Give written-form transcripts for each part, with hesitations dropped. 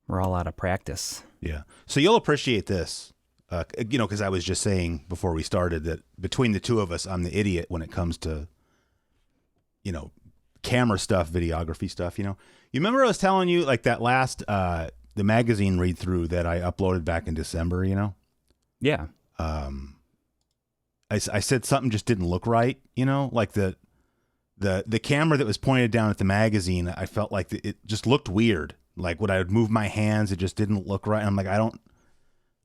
We're all out of practice. Yeah. So you'll appreciate this, because I was just saying before we started that between the two of us, I'm the idiot when it comes to, camera stuff, videography stuff. You remember I was telling you like that last the magazine read through that I uploaded back in December. Yeah. I said something just didn't look right. Like the camera that was pointed down at the magazine, I felt like it just looked weird. Like when I would move my hands, it just didn't look right. I'm like, I don't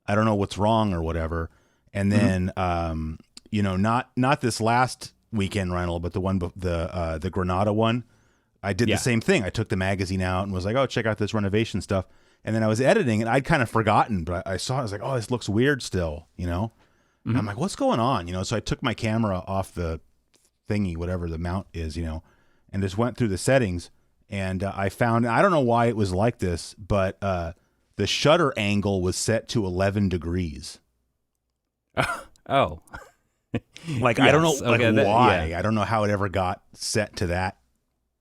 know what's wrong or whatever. And then, not this last weekend rental, but the Granada one, I did the same thing. I took the magazine out and was like, oh, check out this renovation stuff. And then I was editing and I'd kind of forgotten, but I saw it. I was like, oh, this looks weird still, And I'm like, what's going on? So I took my camera off the thingy, whatever the mount is, and just went through the settings. And I found, I don't know why it was like this, but the shutter angle was set to 11 degrees. Oh. Like, I don't know why. Yeah. I don't know how it ever got set to that.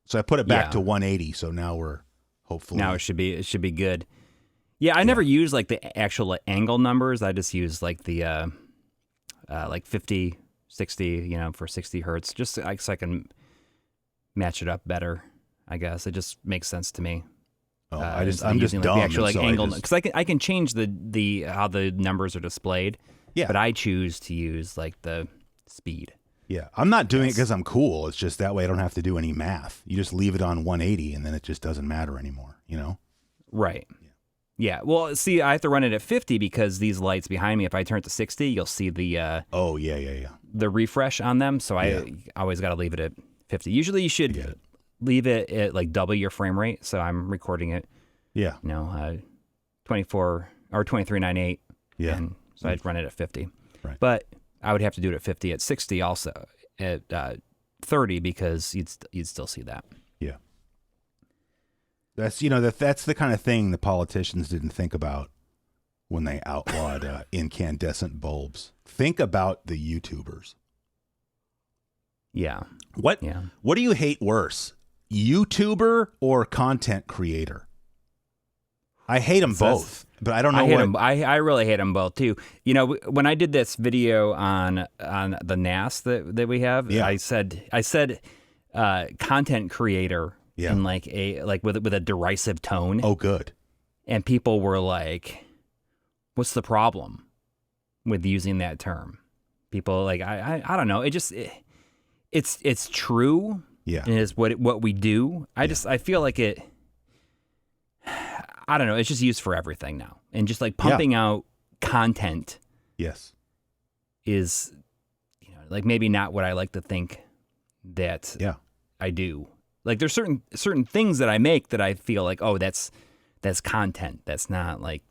So I put it back to 180. So now we're hopefully. Now it should be good. Yeah, I never use like the actual angle numbers. I just use like the like 50, 60, for 60 hertz, just so I can match it up better. I guess it just makes sense to me. Oh, I'm just dumb. The actual angle, because I can change the how the numbers are displayed. Yeah, but I choose to use like the speed. Yeah, I'm not doing it because I'm cool. It's just that way I don't have to do any math. You just leave it on 180, and then it just doesn't matter anymore. Right. Yeah. Well, see, I have to run it at 50 because these lights behind me. If I turn it to 60, you'll see the the refresh on them. So I always got to leave it at 50. Usually, you should leave it at like double your frame rate. So I'm recording it. Yeah. 24 or 23.98. Yeah. And so I'd run it at 50. Right. But I would have to do it at 50 at 60 also at 30 because you'd still see that. Yeah. That's that's the kind of thing the politicians didn't think about when they outlawed incandescent bulbs. Think about the YouTubers. Yeah. What do you hate worse? YouTuber or content creator? I hate them both, but I don't know. I really hate them both too. When I did this video on the NAS that we have, I said content creator in with a derisive tone. Oh, good. And people were like, "What's the problem with using that term?" People like I don't know. It's true. Yeah, and it's what we do. I feel like it. I don't know. It's just used for everything now, and just like pumping out content. Yes, is like maybe not what I like to think that I do. Like there's certain things that I make that I feel like, oh, that's content. That's not like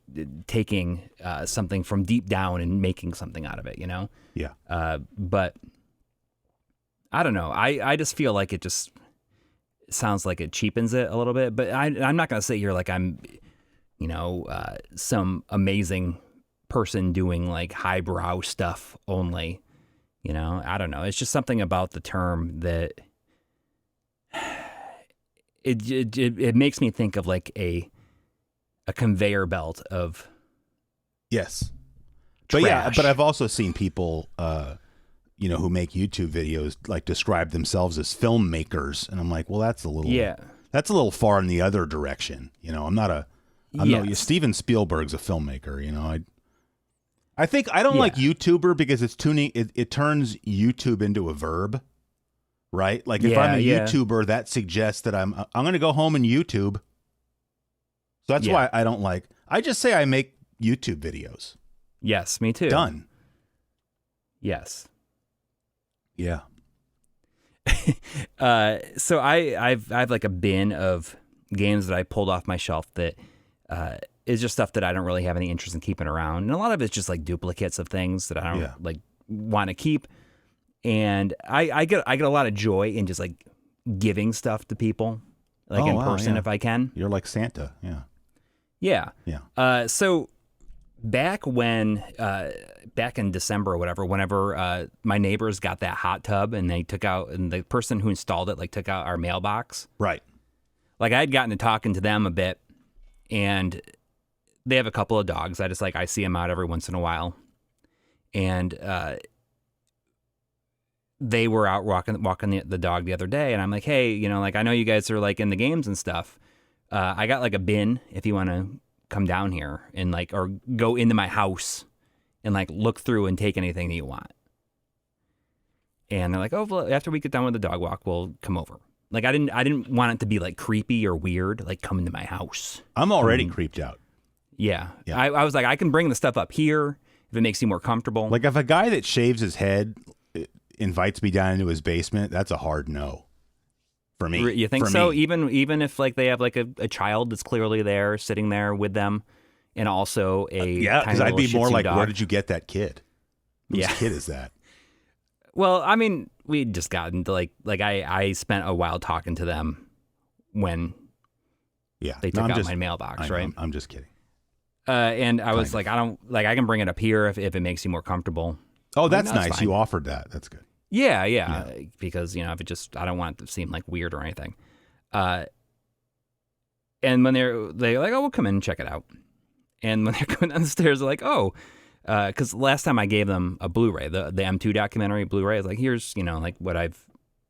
taking something from deep down and making something out of it. Yeah. But I don't know. I just feel like it just sounds like it cheapens it a little bit. But I'm not going to sit here like I'm, some amazing person doing like highbrow stuff only. I don't know. It's just something about the term that it makes me think of like a conveyor belt of yes. Trash. But I've also seen people who make YouTube videos like describe themselves as filmmakers, and I'm like, well, that's a little far in the other direction. Steven Spielberg's a filmmaker. I think I don't like YouTuber because it's tuning. It turns YouTube into a verb, right? Like if I'm a YouTuber, that suggests that I'm going to go home and YouTube. So that's why I don't like. I just say I make YouTube videos. Yes, me too. Done. Yes. Yeah. So I've like a bin of games that I pulled off my shelf that is just stuff that I don't really have any interest in keeping around, and a lot of it's just like duplicates of things that I don't like want to keep. And I get a lot of joy in just like giving stuff to people, like in person if I can. You're like Santa, yeah. So back in December or whatever, whenever my neighbors got that hot tub and they took out, and the person who installed it like took out our mailbox. Right. Like I had gotten to talking to them a bit, and they have a couple of dogs. I see them out every once in a while. And they were out walking the dog the other day, and I'm like, hey, you know, like, I know you guys are like in the games and stuff. I got like a bin if you want to come down here and like, or go into my house and like look through and take anything that you want. And they're like, oh, well, after we get done with the dog walk, we'll come over. Like, I didn't want it to be like creepy or weird, like come into my house. I'm already creeped out. Yeah. I was like, I can bring the stuff up here if it makes you more comfortable. Like if a guy that shaves his head invites me down into his basement, that's a hard no for me. You think so? Even if like they have like a child that's clearly there, sitting there with them, and also a because I'd be more like, dog. where did you get that kid? Whose kid is that? Well, I mean, we just got into like I spent a while talking to them when they took out my mailbox, right? I'm just kidding. And I was like, I can bring it up here if it makes you more comfortable. Oh, that's nice. Fine. You offered that. That's good. Yeah. Because, you know, if I don't want it to seem like weird or anything. And when they're like, oh, we'll come in and check it out. And when they're coming down the stairs, they're like, oh, because last time I gave them a Blu-ray, the M2 documentary Blu-ray, I was like, here's, you know, like what I've,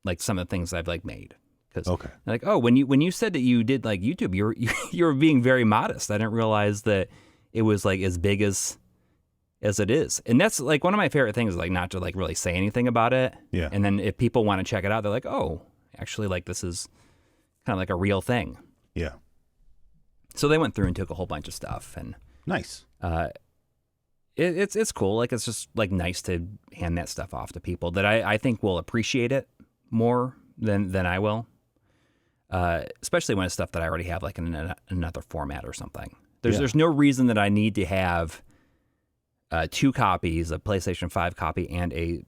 like some of the things I've like made. They're like, oh, when you said that you did like YouTube, you were being very modest. I didn't realize that it was like as big as it is. And that's like one of my favorite things, like not to like really say anything about it. Yeah. And then if people want to check it out, they're like, oh, actually, like this is kind of like a real thing. Yeah. So they went through and took a whole bunch of stuff, and nice. It's cool. Like it's just like nice to hand that stuff off to people that I think will appreciate it more than I will. Especially when it's stuff that I already have like in another format or something. There's no reason that I need to have 2 copies, a PlayStation 5 copy and a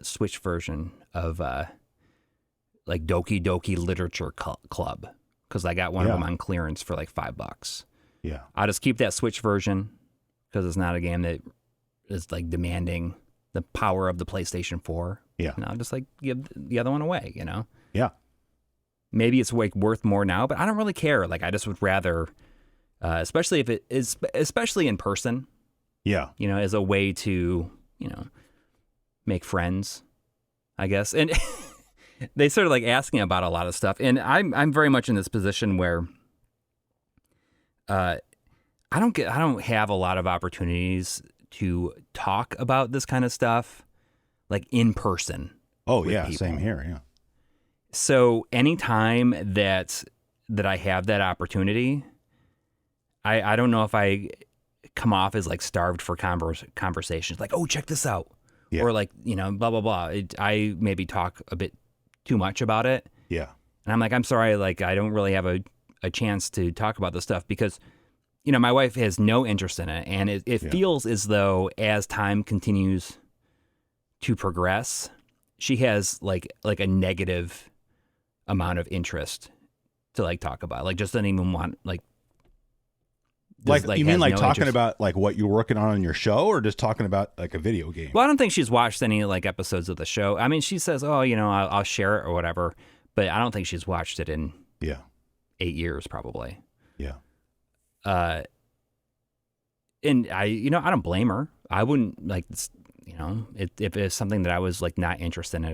Switch version of like Doki Doki Literature Club, because I got one of them on clearance for like $5. Yeah, I'll just keep that Switch version because it's not a game that is like demanding the power of the PlayStation 4. Yeah, and I'll just like give the other one away. You know. Yeah. Maybe it's like worth more now, but I don't really care. Like I just would rather, especially if it is, especially in person. Yeah. You know, as a way to, you know, make friends, I guess. And they started like asking about a lot of stuff. And I'm very much in this position where I don't have a lot of opportunities to talk about this kind of stuff like in person. Oh yeah, people. Same here, yeah. So anytime that I have that opportunity, I don't know if I come off as like starved for conversations, like, oh, check this out. Yeah. Or like, you know, blah, blah, blah. I maybe talk a bit too much about it. Yeah. And I'm like, I'm sorry, like I don't really have a chance to talk about this stuff because, you know, my wife has no interest in it. And it feels as though as time continues to progress, she has like a negative amount of interest to like talk about, like just doesn't even want like you mean like talking interest. About like what you're working on your show, or just talking about like a video game? Well, I don't think she's watched any like episodes of the show. I mean, she says, oh, you know, I'll share it or whatever, but I don't think she's watched it in 8 years probably. Yeah. And I don't blame her. I wouldn't like, you know, if it's something that I was like not interested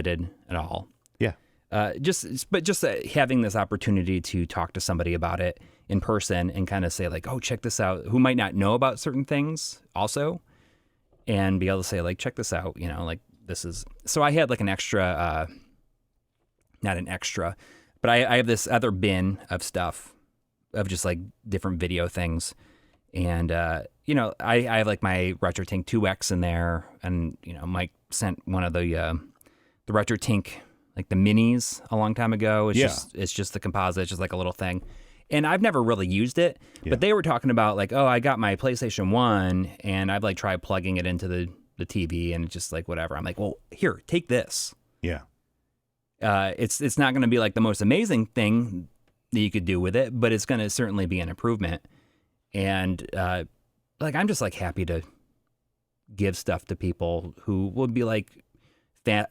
in at all. Yeah. Just having this opportunity to talk to somebody about it in person and kind of say like, oh, check this out, who might not know about certain things also, and be able to say like, check this out, you know, like this is, so I had like an extra, not an extra, but I have this other bin of stuff of just like different video things. And, you know, I have like my RetroTink 2X in there, and, you know, Mike sent one of the RetroTink, like the minis a long time ago. It's just the composite, it's just like a little thing. And I've never really used it, but they were talking about like, oh, I got my PlayStation 1 and I've like tried plugging it into the TV and it's just like whatever. I'm like, well, here, take this. Yeah. It's not going to be like the most amazing thing that you could do with it, but it's going to certainly be an improvement. And like I'm just like happy to give stuff to people who would be like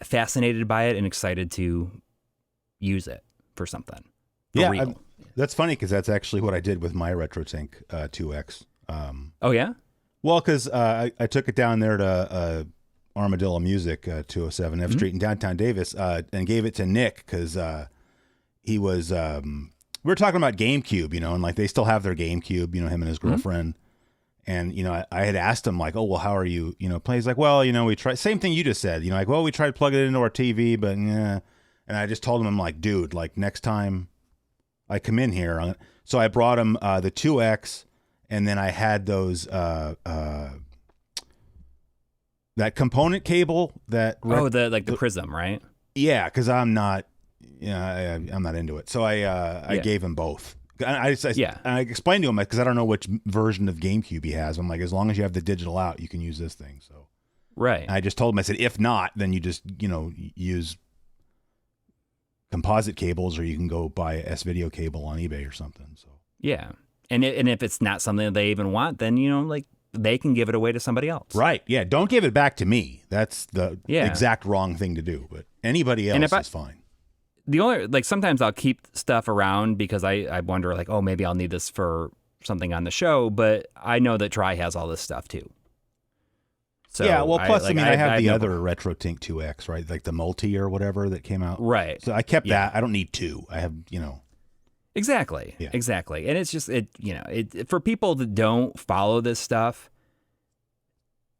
fascinated by it and excited to use it for something. For real. That's funny because that's actually what I did with my RetroTink 2X. Oh yeah. Well, because I took it down there to Armadillo Music, 207 F Street in downtown Davis, and gave it to Nick because he was. We were talking about GameCube, and like they still have their GameCube, him and his girlfriend. And, I had asked him like, oh, well, how are you, playing? He's like, well, we tried, same thing you just said, like, well, we tried plugging it into our TV, but yeah. And I just told him, I'm like, dude, like next time I come in here. So I brought him the 2X, and then I had those, that component cable that. The Prism, right? Yeah. Cause I'm not, I'm not into it. So I gave him both. I explained to him because I don't know which version of GameCube he has. I'm like, as long as you have the digital out, you can use this thing. So, right. And I just told him, I said, if not, then you just use composite cables, or you can go buy a S-video cable on eBay or something. So yeah, and if it's not something that they even want, then like they can give it away to somebody else. Right. Yeah. Don't give it back to me. That's the exact wrong thing to do. But anybody else is fine. The only, sometimes I'll keep stuff around because I wonder, like, oh, maybe I'll need this for something on the show, but I know that Try has all this stuff too. So yeah, well, plus, I have the other RetroTink 2X, right? Like the multi or whatever that came out. Right. So I kept that. I don't need two. I have, Exactly. Yeah. Exactly. And it's just, for people that don't follow this stuff,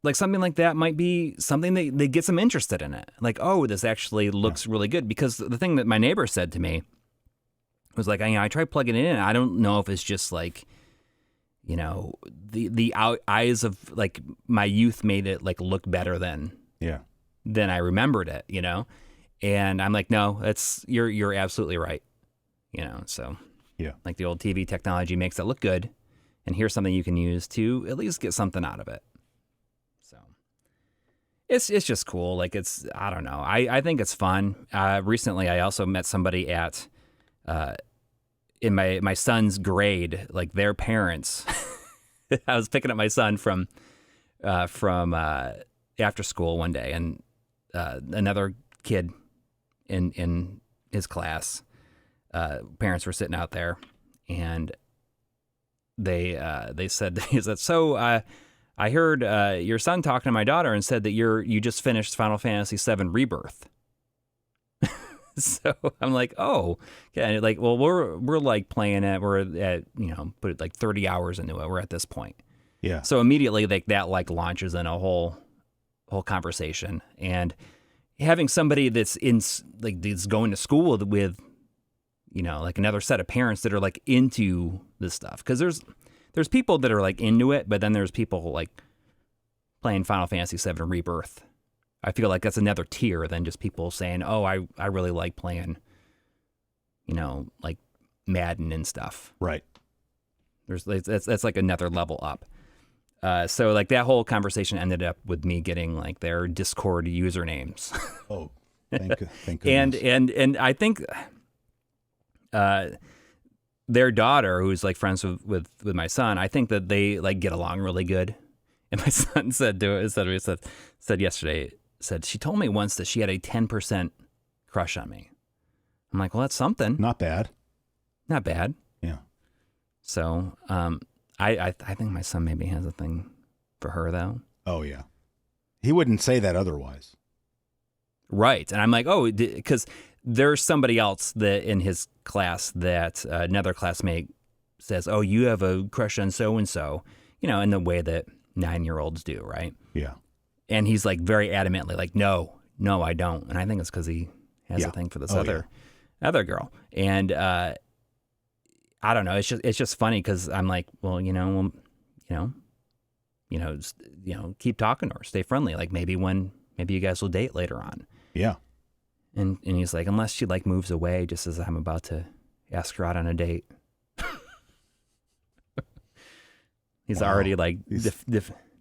like something like that might be something that gets them interested in it. Like, oh, this actually looks really good. Because the thing that my neighbor said to me was like, I tried plugging it in. I don't know if it's just like, the eyes of like my youth made it like look better than I remembered it, And I'm like, no, you're absolutely right. So like the old TV technology makes it look good. And here's something you can use to at least get something out of it. It's just cool. Like I don't know. I think it's fun. Recently, I also met somebody at, in my son's grade, like their parents. I was picking up my son from after school one day, and another kid in his class, parents were sitting out there, and they said, so. I heard your son talking to my daughter and said that you just finished Final Fantasy VII Rebirth. So I'm like, oh, yeah. And like, well, we're like playing it. We're at put it like 30 hours into it. We're at this point. Yeah. So immediately like that like launches in a whole conversation, and having somebody that's that's going to school with like another set of parents that are like into this stuff, because there's people that are like into it, but then there's people like playing Final Fantasy VII Rebirth. I feel like that's another tier than just people saying, oh, I really like playing, like Madden and stuff. Right. That's like another level up. So like that whole conversation ended up with me getting like their Discord usernames. Oh, thank goodness. And I think their daughter, who's like friends with my son, I think that they like get along really good. And my son said yesterday, she told me once that she had a 10% crush on me. I'm like, well, that's something. Not bad. Not bad. Yeah. So, I think my son maybe has a thing for her though. Oh yeah. He wouldn't say that otherwise. Right. And I'm like, oh, because there's somebody else that in his class that another classmate says, oh, you have a crush on so-and-so, in the way that 9-year-olds do, right? Yeah. And he's like very adamantly like, no, I don't. And I think it's because he has a thing for this other girl. And I don't know. It's just funny because I'm like, well, keep talking to her, stay friendly. Like maybe you guys will date later on. Yeah. And he's like, unless she like moves away just as I'm about to ask her out on a date. He's already like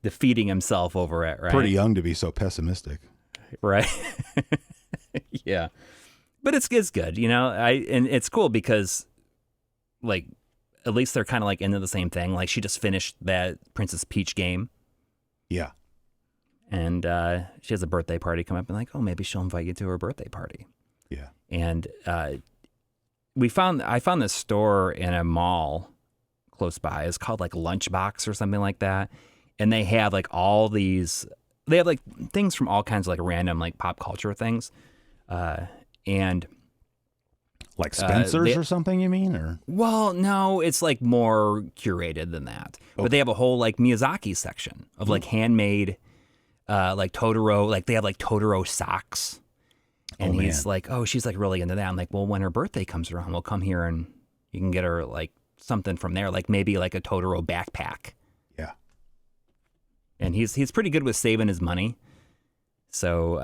defeating himself over it, right? Pretty young to be so pessimistic. Right. Yeah. But it's good, and it's cool because like at least they're kind of like into the same thing. Like she just finished that Princess Peach game. Yeah. And she has a birthday party coming up, and like, oh, maybe she'll invite you to her birthday party. Yeah. And I found this store in a mall close by. It's called like Lunchbox or something like that. And they have like all these, they have like things from all kinds of like random like pop culture things. And like Spencer's or something, you mean? Or well, no, it's like more curated than that. Okay. But they have a whole like Miyazaki section of like handmade, like Totoro. Like they have like Totoro socks, and he's like, oh, she's like really into that. I'm like, well, when her birthday comes around, we'll come here and you can get her like something from there, like maybe like a Totoro backpack. Yeah. And he's pretty good with saving his money, so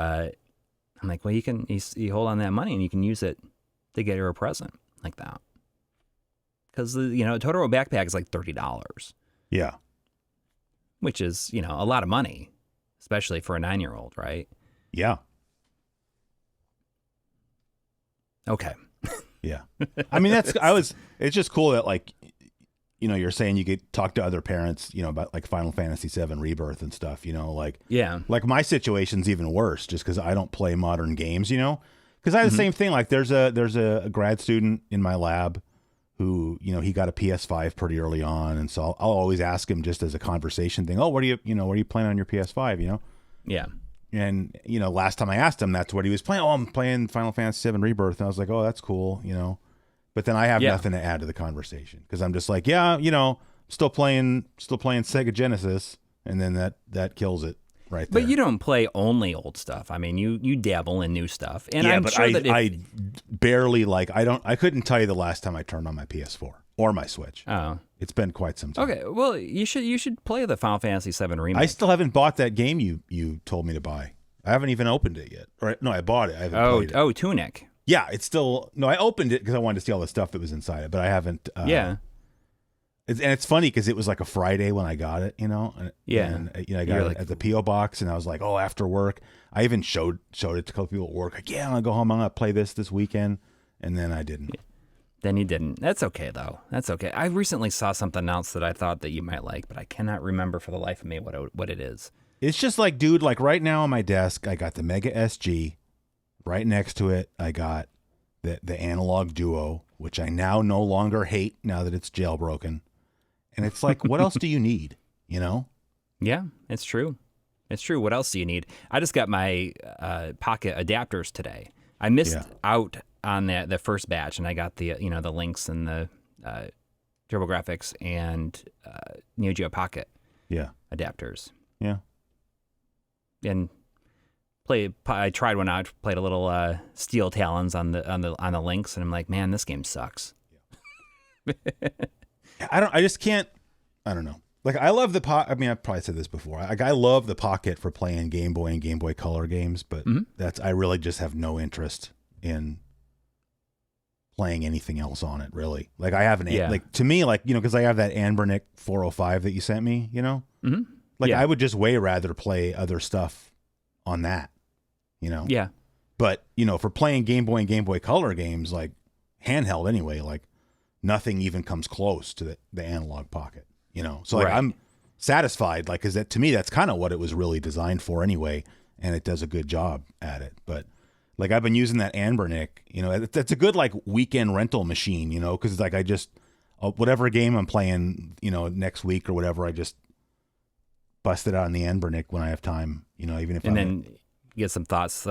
I'm like, well, you hold on that money and you can use it to get her a present like that. Because, a Totoro backpack is like $30. Yeah. Which is, a lot of money, especially for a 9-year-old, right? Yeah. Okay. Yeah. I mean, it's just cool that like, you're saying you could talk to other parents, about like Final Fantasy VII Rebirth and stuff, like, yeah, like my situation's even worse just because I don't play modern games, because I have the same thing. Like there's a grad student in my lab who, he got a PS5 pretty early on. And so I'll always ask him just as a conversation thing. Oh, what are you playing on your PS5, Yeah. And, last time I asked him, that's what he was playing. Oh, I'm playing Final Fantasy VII Rebirth. And I was like, oh, that's cool, But then I have nothing to add to the conversation because I'm just like, yeah, still playing Sega Genesis, and then that kills it right there. But you don't play only old stuff. I mean, you dabble in new stuff, and yeah, I'm but sure I barely I couldn't tell you the last time I turned on my PS4 or my Switch. Oh, it's been quite some time. Okay, well, you should play the Final Fantasy VII remake. I still haven't bought that game you told me to buy. I haven't even opened it yet. Or no, I bought it. I haven't played it. Oh, Tunic. Yeah, it's still... No, I opened it because I wanted to see all the stuff that was inside it, but I haven't... yeah. And it's funny because it was like a Friday when I got it, And, I got it at the P.O. box, and I was like, oh, after work. I even showed it to a couple people at work. Like, yeah, I'm going to go home. I'm going to play this weekend. And then I didn't. Yeah. Then you didn't. That's okay, though. That's okay. I recently saw something else that I thought that you might like, but I cannot remember for the life of me what it is. It's just like, dude, like right now on my desk, I got the Mega SG. Right next to it, I got the Analog Duo, which I now no longer hate now that it's jailbroken. And it's like, what else do you need? Yeah, it's true. It's true. What else do you need? I just got my pocket adapters today. I missed out on the first batch, and I got the the Lynx and the TurboGrafx and Neo Geo Pocket adapters. Yeah. And I tried one out, played a little Steel Talons on the Lynx, and I'm like, man, this game sucks. I just can't. I don't know. Like I love the I mean, I've probably said this before. I love the Pocket for playing Game Boy and Game Boy Color games, but I really just have no interest in playing anything else on it. Really, like I have like to me, like because I have that Anbernic 405 that you sent me. Mm-hmm. Like I would just way rather play other stuff on that. Yeah. But for playing Game Boy and Game Boy Color games, like handheld anyway, like nothing even comes close to the Analog Pocket. So like I'm satisfied, like, because to me that's kind of what it was really designed for anyway, and it does a good job at it. But like I've been using that Anbernic, that's a good like weekend rental machine, because like I just whatever game I'm playing, next week or whatever, I just bust it out on the Anbernic when I have time, even if then get some thoughts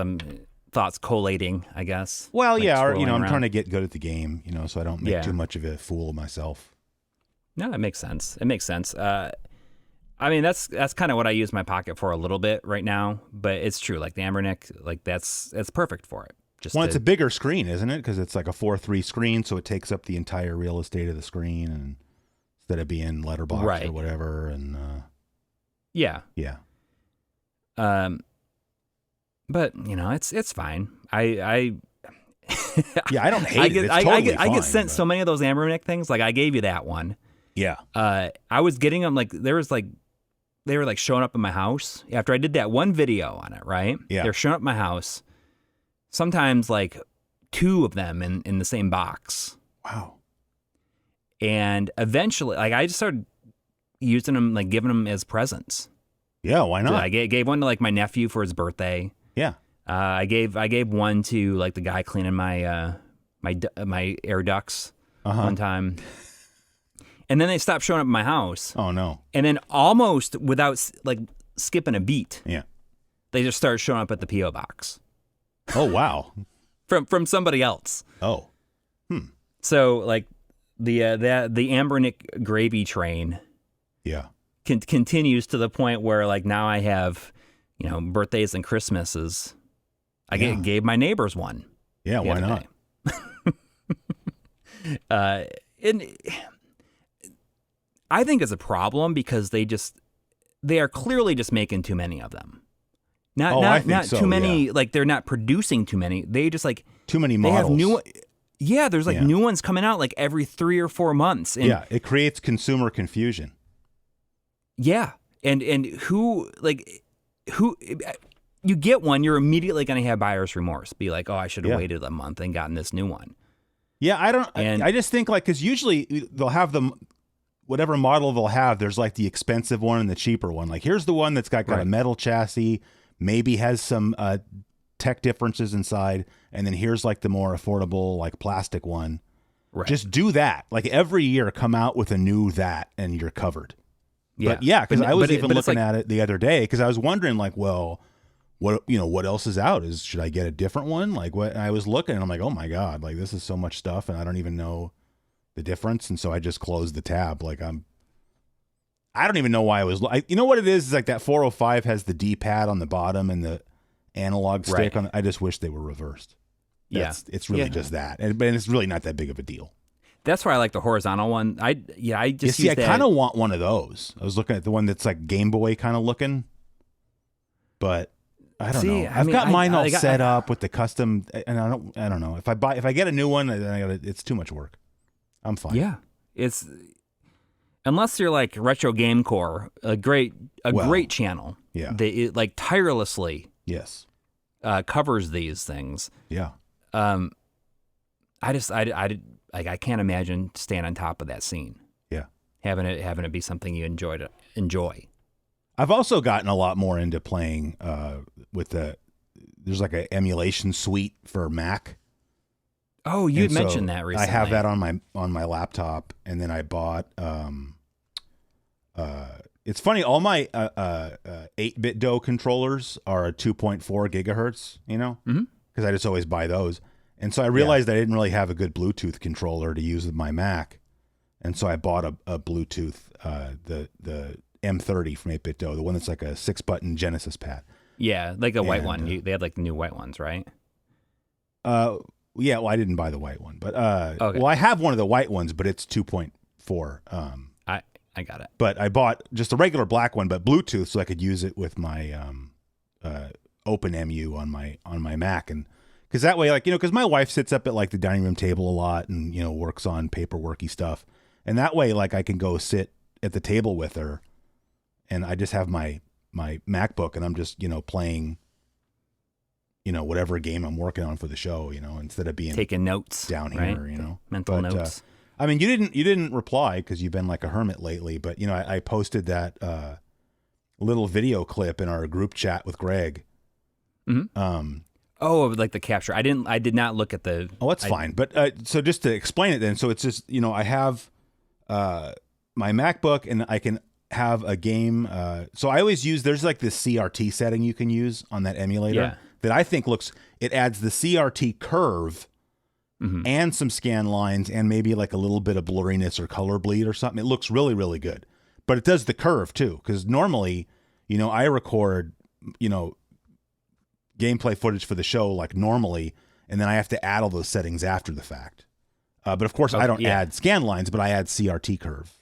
collating, I guess. Well, like yeah, or I'm around. trying to get good at the game, so I don't make too much of a fool of myself. No, it makes sense. It makes sense. I mean, that's kind of what I use my Pocket for a little bit right now, but it's true. Like the Anbernic, like that's perfect for it. It's a bigger screen, isn't it? Because it's like a 4:3 screen, so it takes up the entire real estate of the screen, and instead of being letterbox or whatever, and yeah. But it's fine. I I don't hate it. It's totally fine, I get sent so many of those Anbernic things. Like I gave you that one. Yeah. I was getting them like they were like showing up in my house after I did that one video on it. Right. Yeah. They're showing up in my house. Sometimes like 2 of them in the same box. Wow. And eventually, like I just started using them, like giving them as presents. Yeah. Why not? So I gave one to like my nephew for his birthday. Yeah. I gave one to like the guy cleaning my my air ducts one time. And then they stopped showing up at my house. Oh, no. And then almost without like skipping a beat, they just started showing up at the P.O. box. Oh, wow. from somebody else. Oh. So like the Anbernic gravy train continues to the point where like now I have, birthdays and Christmases. I gave my neighbors one. Yeah, why not? And I think it's a problem because they are clearly just making too many of them. Not so, too many, like they're not producing too many. They just like too many models. They have there's like new ones coming out like every 3 or 4 months. And it creates consumer confusion. Yeah. And who you get one, you're immediately going to have buyer's remorse. Be like, oh, I should have waited a month and gotten this new one. Yeah, I just think like, because usually they'll have whatever model they'll have, there's like the expensive one and the cheaper one. Like here's the one that's got a metal chassis, maybe has some tech differences inside, and then here's like the more affordable like plastic one. Right. Just do that. Like every year come out with a new that and you're covered. Yeah. Because I was even looking at it the other day because I was wondering like, well, what else is out? Should I get a different one? Like what? And I was looking and I'm like, oh my God, like this is so much stuff and I don't even know the difference. And so I just closed the tab. Like I don't even know why I was, you know what it is like that 405 has the D-pad on the bottom and the analog stick on. I just wish they were reversed. It's really just that. And it's really not that big of a deal. That's why I like the horizontal one. I kind of want one of those. I was looking at the one that's like Game Boy kind of looking, but I don't know. I've got mine all set up with the custom, and I don't know. If I get a new one, it's too much work. I'm fine. Yeah, unless you're like Retro Game Core, a great channel. Yeah, it like tirelessly covers these things. Yeah. I can't imagine staying on top of that scene. Yeah, having it be something you enjoy. I've also gotten a lot more into playing with there's like an emulation suite for Mac. Oh, you had mentioned that recently. I have that on my laptop, and then I bought. It's funny. All my 8-bit DOE controllers are 2.4 gigahertz. Because I just always buy those, and so I realized I didn't really have a good Bluetooth controller to use with my Mac, and so I bought a Bluetooth the M30 from 8-bit DOE, the one that's like a 6-button Genesis pad. Yeah, like a white one. They had like the new white ones, right? Yeah, well, I didn't buy the white one, but okay. Well, I have one of the white ones, but it's 2.4. I got it. But I bought just a regular black one, but Bluetooth, so I could use it with my OpenMU on my Mac, and because that way, like because my wife sits up at like the dining room table a lot and works on paperworky stuff, and that way, like I can go sit at the table with her, and I just have my MacBook, and I'm just playing. Whatever game I'm working on for the show, instead of being taking notes down here, right? Mental notes. I mean, you didn't reply because you've been like a hermit lately, but I posted that little video clip in our group chat with Greg. Mm-hmm. Like the capture. I did not look at the. Oh, that's fine. But so just to explain it, then, so it's just I have my MacBook, and I can have a game. So I always use there's like this CRT setting you can use on that emulator. Yeah. That I think it adds the CRT curve and some scan lines and maybe like a little bit of blurriness or color bleed or something. It looks really, really good. But it does the curve too. Because normally, I record, gameplay footage for the show like normally, and then I have to add all those settings after the fact. But of course, I don't add scan lines, but I add CRT curve,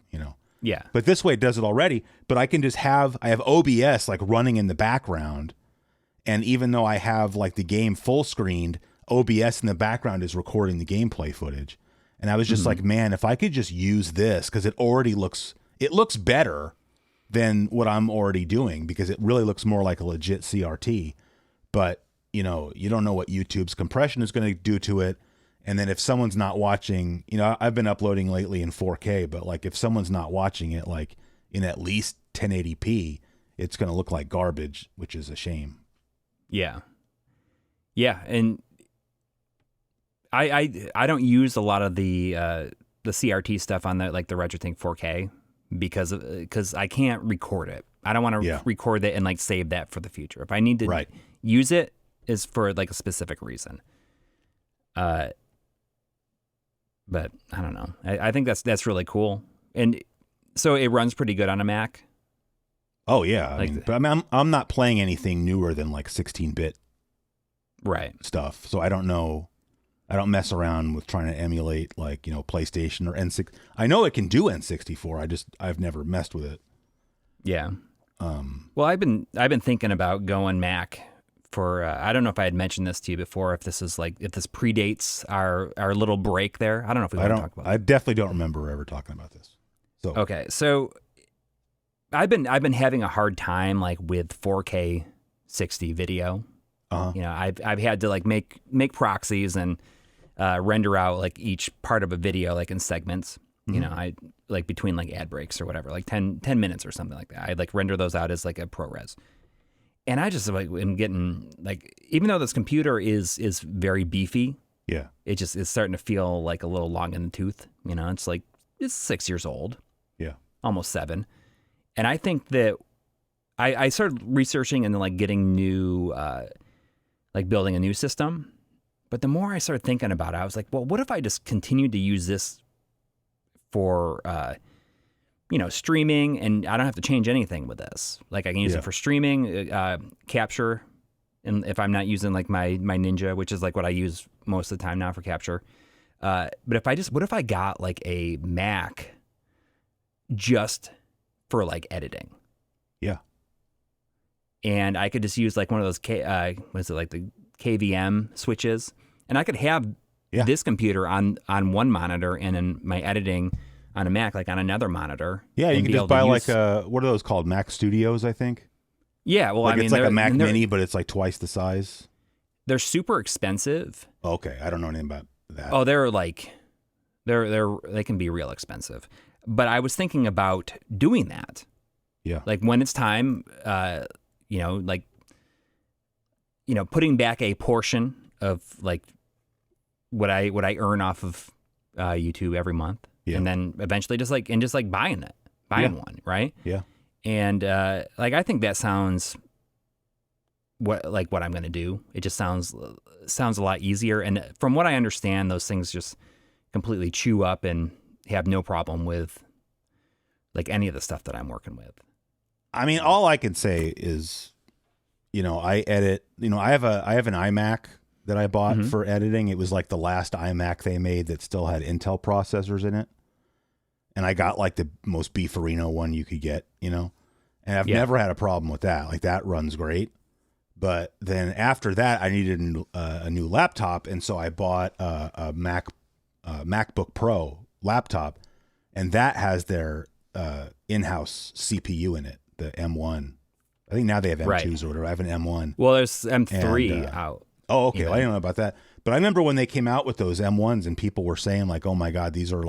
Yeah. But this way it does it already. But I can just I have OBS like running in the background. And even though I have like the game full screened, OBS in the background is recording the gameplay footage. And I was just like, man, if I could just use this, because it looks better than what I'm already doing, because it really looks more like a legit CRT. But, you don't know what YouTube's compression is going to do to it. And then if someone's not watching, I've been uploading lately in 4K, but like if someone's not watching it like in at least 1080p, it's going to look like garbage, which is a shame. Yeah. Yeah. And I don't use a lot of the CRT stuff on the RetroTink 4K because I can't record it. I don't want to record it and save that for the future. If I need to use it, is for a specific reason. But I don't know. I think that's really cool, and so it runs pretty good on a Mac. Oh yeah, I'm not playing anything newer than 16-bit stuff, so I don't know. I don't mess around with trying to emulate PlayStation or N6. I know it can do N64. I've never messed with it. Yeah. Well, I've been thinking about going Mac for. I don't know if I had mentioned this to you before. If this is if this predates our little break there. I don't know if we want to talk about it. I definitely don't remember ever talking about this. So okay, so I've been having a hard time with 4K 60 video. I've had to make proxies and render out each part of a video in segments. I between ad breaks or whatever, 10 minutes or something like that. I render those out as a ProRes. And I just am getting even though this computer is very beefy, it just is starting to feel a little long in the tooth. It's 6 years old, almost 7, and I think that I started researching and then getting new building a new system. But the more I started thinking about it, I was well, what if I just continued to use this for, streaming, and I don't have to change anything with this. I can use it for streaming, capture, and if I'm not using my Ninja, which is what I use most of the time now for capture. But what if I got a Mac just for editing? Yeah. And I could just use one of those the KVM switches, and I could have this computer on one monitor and then my editing on a Mac on another monitor. Yeah, you can just buy what are those called? Mac Studios, I think. Yeah, well, it's a Mac Mini, but it's twice the size. They're super expensive. Okay, I don't know anything about that. Oh, they're they can be real expensive. But I was thinking about doing that. Yeah. When it's time, putting back a portion of what I earn off of YouTube every month, and then eventually just buying one, right? Yeah. And I think that sounds what I'm going to do. It just sounds a lot easier, and from what I understand, those things just completely chew up and have no problem with any of the stuff that I'm working with. I mean, all I can say is, I edit. I have an iMac that I bought for editing. It was the last iMac they made that still had Intel processors in it, and I got the most beefarino one you could get. And I've never had a problem with that. That runs great. But then after that, I needed a new laptop, and so I bought a MacBook Pro laptop, and that has their in-house CPU in it, the M1. I think now they have M2s or whatever. I have an M1. Well, there's M3 out. Oh, okay. Well, I didn't know about that. But I remember when they came out with those M1s and people were saying oh my God, these are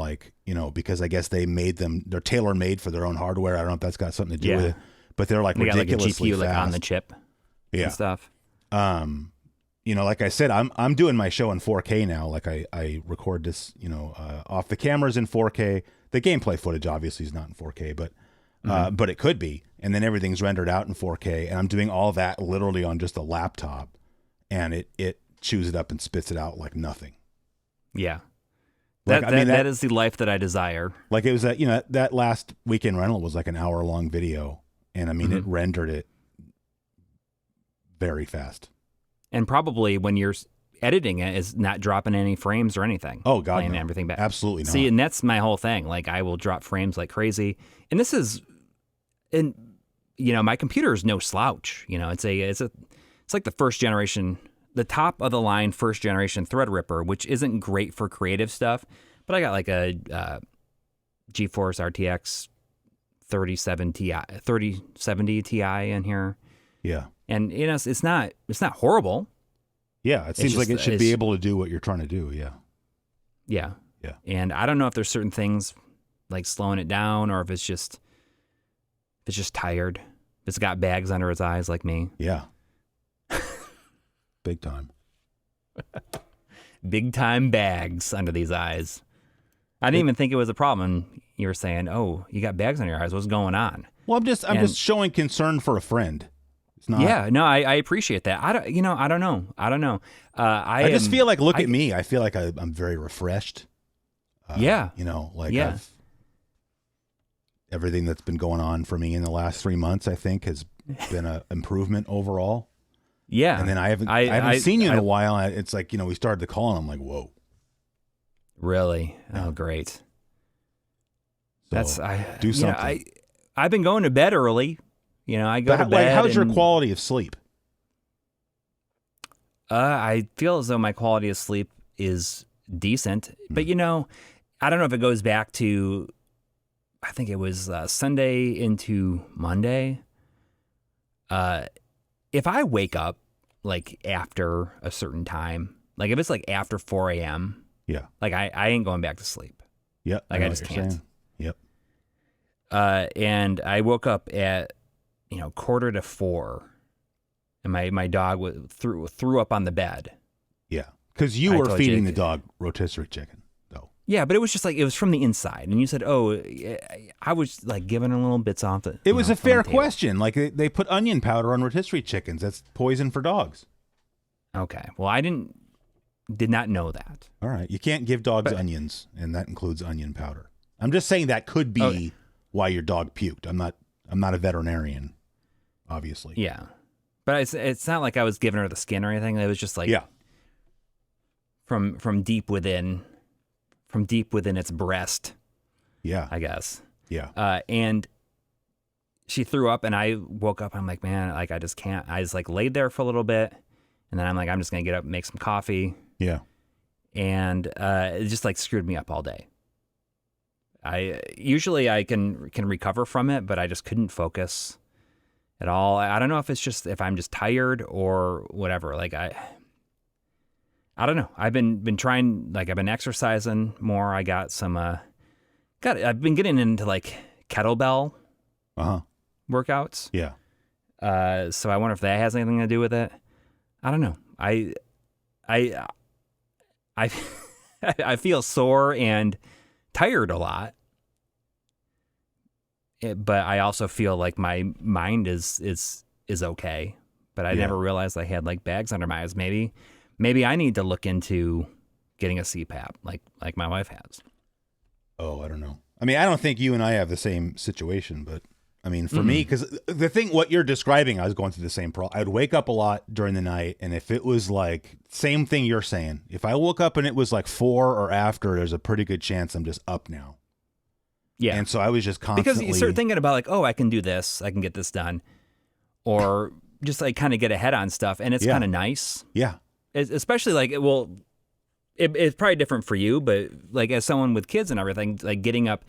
because I guess they made them, they're tailor-made for their own hardware. I don't know if that's got something to do with it, but they're they ridiculously got a GPU fast. on the chip and stuff. Like I said, I'm doing my show in 4K now. I record this, off the cameras in 4K. The gameplay footage obviously is not in 4K, but it could be. And then everything's rendered out in 4K, and I'm doing all that literally on just a laptop, and it chews it up and spits it out like nothing. Yeah. That is the life that I desire. It was that last weekend rental was an hour-long video, and it rendered it very fast. And probably when you're editing it is not dropping any frames or anything. Oh God, playing no. everything back. Absolutely not. See, and that's my whole thing. I will drop frames like crazy, and this is, and my computer is no slouch. It's the first generation, the top of the line first generation Threadripper, which isn't great for creative stuff, but I got a GeForce RTX 3070 Ti in here. Yeah. And it's not horrible. Yeah, it seems like it should be able to do what you're trying to do. Yeah. Yeah. Yeah. And I don't know if there's certain things slowing it down, or if it's just tired. If it's got bags under its eyes like me. Yeah. Big time. big time bags under these eyes. I didn't even think it was a problem. You were saying, "Oh, you got bags under your eyes. What's going on?" Well, I'm just showing concern for a friend. It's not. Yeah, no, I appreciate that. I don't know. I just feel like, look at me. I feel like I'm very refreshed. Yeah. Everything that's been going on for me in the last 3 months, I think, has been an improvement overall. Yeah. And then I haven't seen you in a while. It's like, we started the call and I'm like, whoa. Really? Yeah. Oh, great. So do something. I've been going to bed early. I go to bed. How's your quality of sleep? I feel as though my quality of sleep is decent, but I don't know if it goes back to, I think it was Sunday into Monday. If I wake up like after a certain time, like if it's like after 4 a.m., yeah, like I ain't going back to sleep. Yep. Like I just can't. Saying. Yep. And I woke up at 3:45, and my dog threw up on the bed. Yeah, because you were feeding the dog rotisserie chicken, though. Yeah, but it was just like, it was from the inside, and you said, "Oh, I was like giving her little bits off it." It was a fair question. Like they put onion powder on rotisserie chickens. That's poison for dogs. Okay, well, I did not know that. All right, you can't give dogs onions, and that includes onion powder. I'm just saying that could be why your dog puked. I'm not a veterinarian, obviously. Yeah, but it's not like I was giving her the skin or anything. It was just like from deep within its breast. Yeah, I guess. Yeah. And she threw up, and I woke up. I'm like, man, like I just can't. I just like laid there for a little bit, and then I'm like, I'm just gonna get up and make some coffee. Yeah. And it just like screwed me up all day. I usually can recover from it, but I just couldn't focus at all. I don't know if I'm just tired or whatever. Like I don't know. I've been trying, like I've been exercising more. I got some I've been getting into like kettlebell workouts. Yeah. So I wonder if that has anything to do with it. I don't know. I feel sore and tired a lot, but I also feel like my mind is okay. But I never realized I had like bags under my eyes. Maybe I need to look into getting a CPAP like my wife has. Oh, I don't know. I mean, I don't think you and I have the same situation, but I mean, for me, because what you're describing, I was going through the same problem. I'd wake up a lot during the night, and if it was like, same thing you're saying, if I woke up and it was like 4 or after, there's a pretty good chance I'm just up now. Yeah. And so I was just constantly... Because you start thinking about like, oh, I can do this, I can get this done. Or just like kind of get ahead on stuff, and it's kind of nice. Yeah. Especially like, well, it's probably different for you, but like as someone with kids and everything, like getting up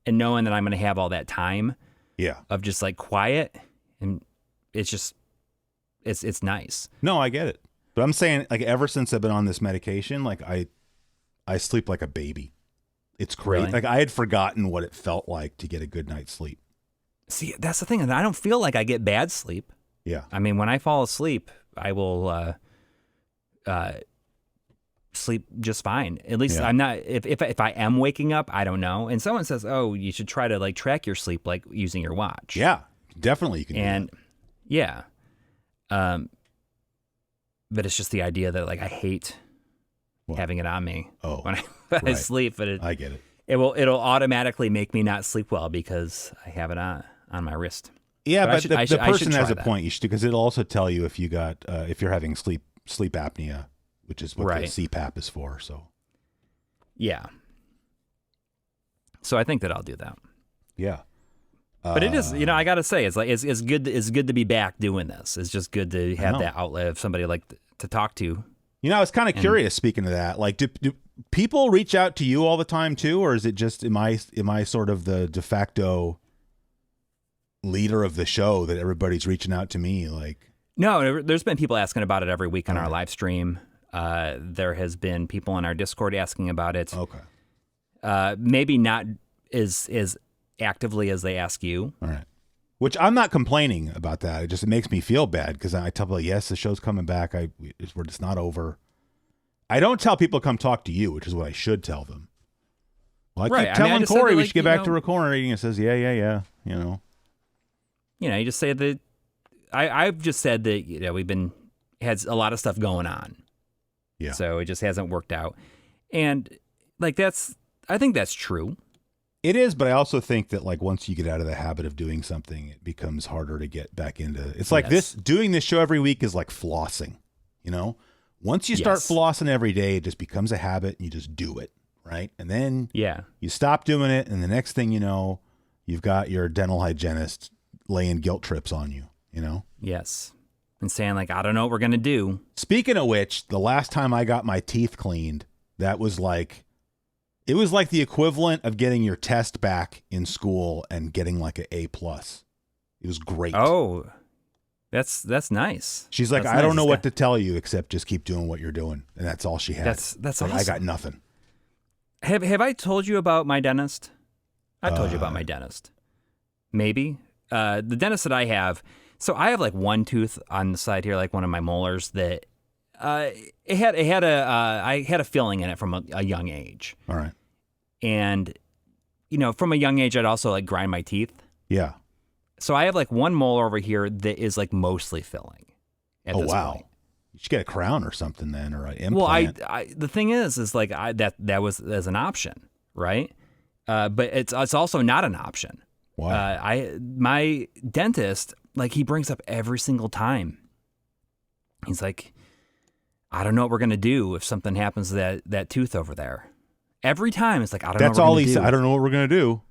and knowing that I'm going to have all that time. Yeah. Of just like quiet, and it's just, it's nice. No, I get it. But I'm saying like ever since I've been on this medication, like I sleep like a baby. It's crazy. Really? Like I had forgotten what it felt like to get a good night's sleep. See, that's the thing. I don't feel like I get bad sleep. Yeah. I mean, when I fall asleep, I will sleep just fine. At least I'm not, if I am waking up, I don't know. And someone says, oh, you should try to like track your sleep, like using your watch. Yeah, definitely you can and do that. Yeah. But it's just the idea that like I hate having it on me when I sleep. But I get it. It'll automatically make me not sleep well because I have it on my wrist. Yeah, but the person has a point. You should, because it'll also tell you if you got if you're having sleep apnea, which is what the CPAP is for. So, yeah. So I think that I'll do that. Yeah. But it is, I got to say, it's like it's good to be back doing this. It's just good to have that outlet of somebody like to talk to. I was kind of curious. Speaking of that, like, do people reach out to you all the time too, or is it just am I sort of the de facto leader of the show that everybody's reaching out to me? Like, no, there's been people asking about it every week on our live stream. There has been people in our Discord asking about it. Okay. Maybe not as actively as they ask you. All right. Which I'm not complaining about that. It makes me feel bad because I tell people, yes, the show's coming back. We're just not over. I don't tell people come talk to you, which is what I should tell them. Well, I keep telling I Coury we should get back to recording. It says, yeah. You just say that. I've just said that we've had a lot of stuff going on. Yeah. So it just hasn't worked out, and I think that's true. It is, but I also think that like once you get out of the habit of doing something, it becomes harder to get back into. It's like doing this show every week is like flossing. Once you start flossing every day, it just becomes a habit, and you just do it. Right. And then you stop doing it. And the next thing you know, you've got your dental hygienist laying guilt trips on you, Yes. And saying like, I don't know what we're going to do. Speaking of which, the last time I got my teeth cleaned, it was like the equivalent of getting your test back in school and getting like an A+. It was great. Oh, that's nice. She's like, I don't know what to tell you except just keep doing what you're doing. And that's all she had. That's awesome. I got nothing. Have I told you about my dentist? I told you about my dentist. Maybe. The dentist that I have, so I have like one tooth on the side here, like one of my molars that I had a filling in it from a young age. All right. And from a young age I'd also like grind my teeth. Yeah. So I have like one molar over here that is like mostly filling. Oh wow. Point. You should get a crown or something then, or an implant. Well, the thing is like that was as an option, right? But it's also not an option. Why? My dentist, like, he brings up every single time. He's like, I don't know what we're gonna do if something happens to that tooth over there. Every time it's like, I don't know what we're gonna do. That's all he said. I don't know what we're gonna do.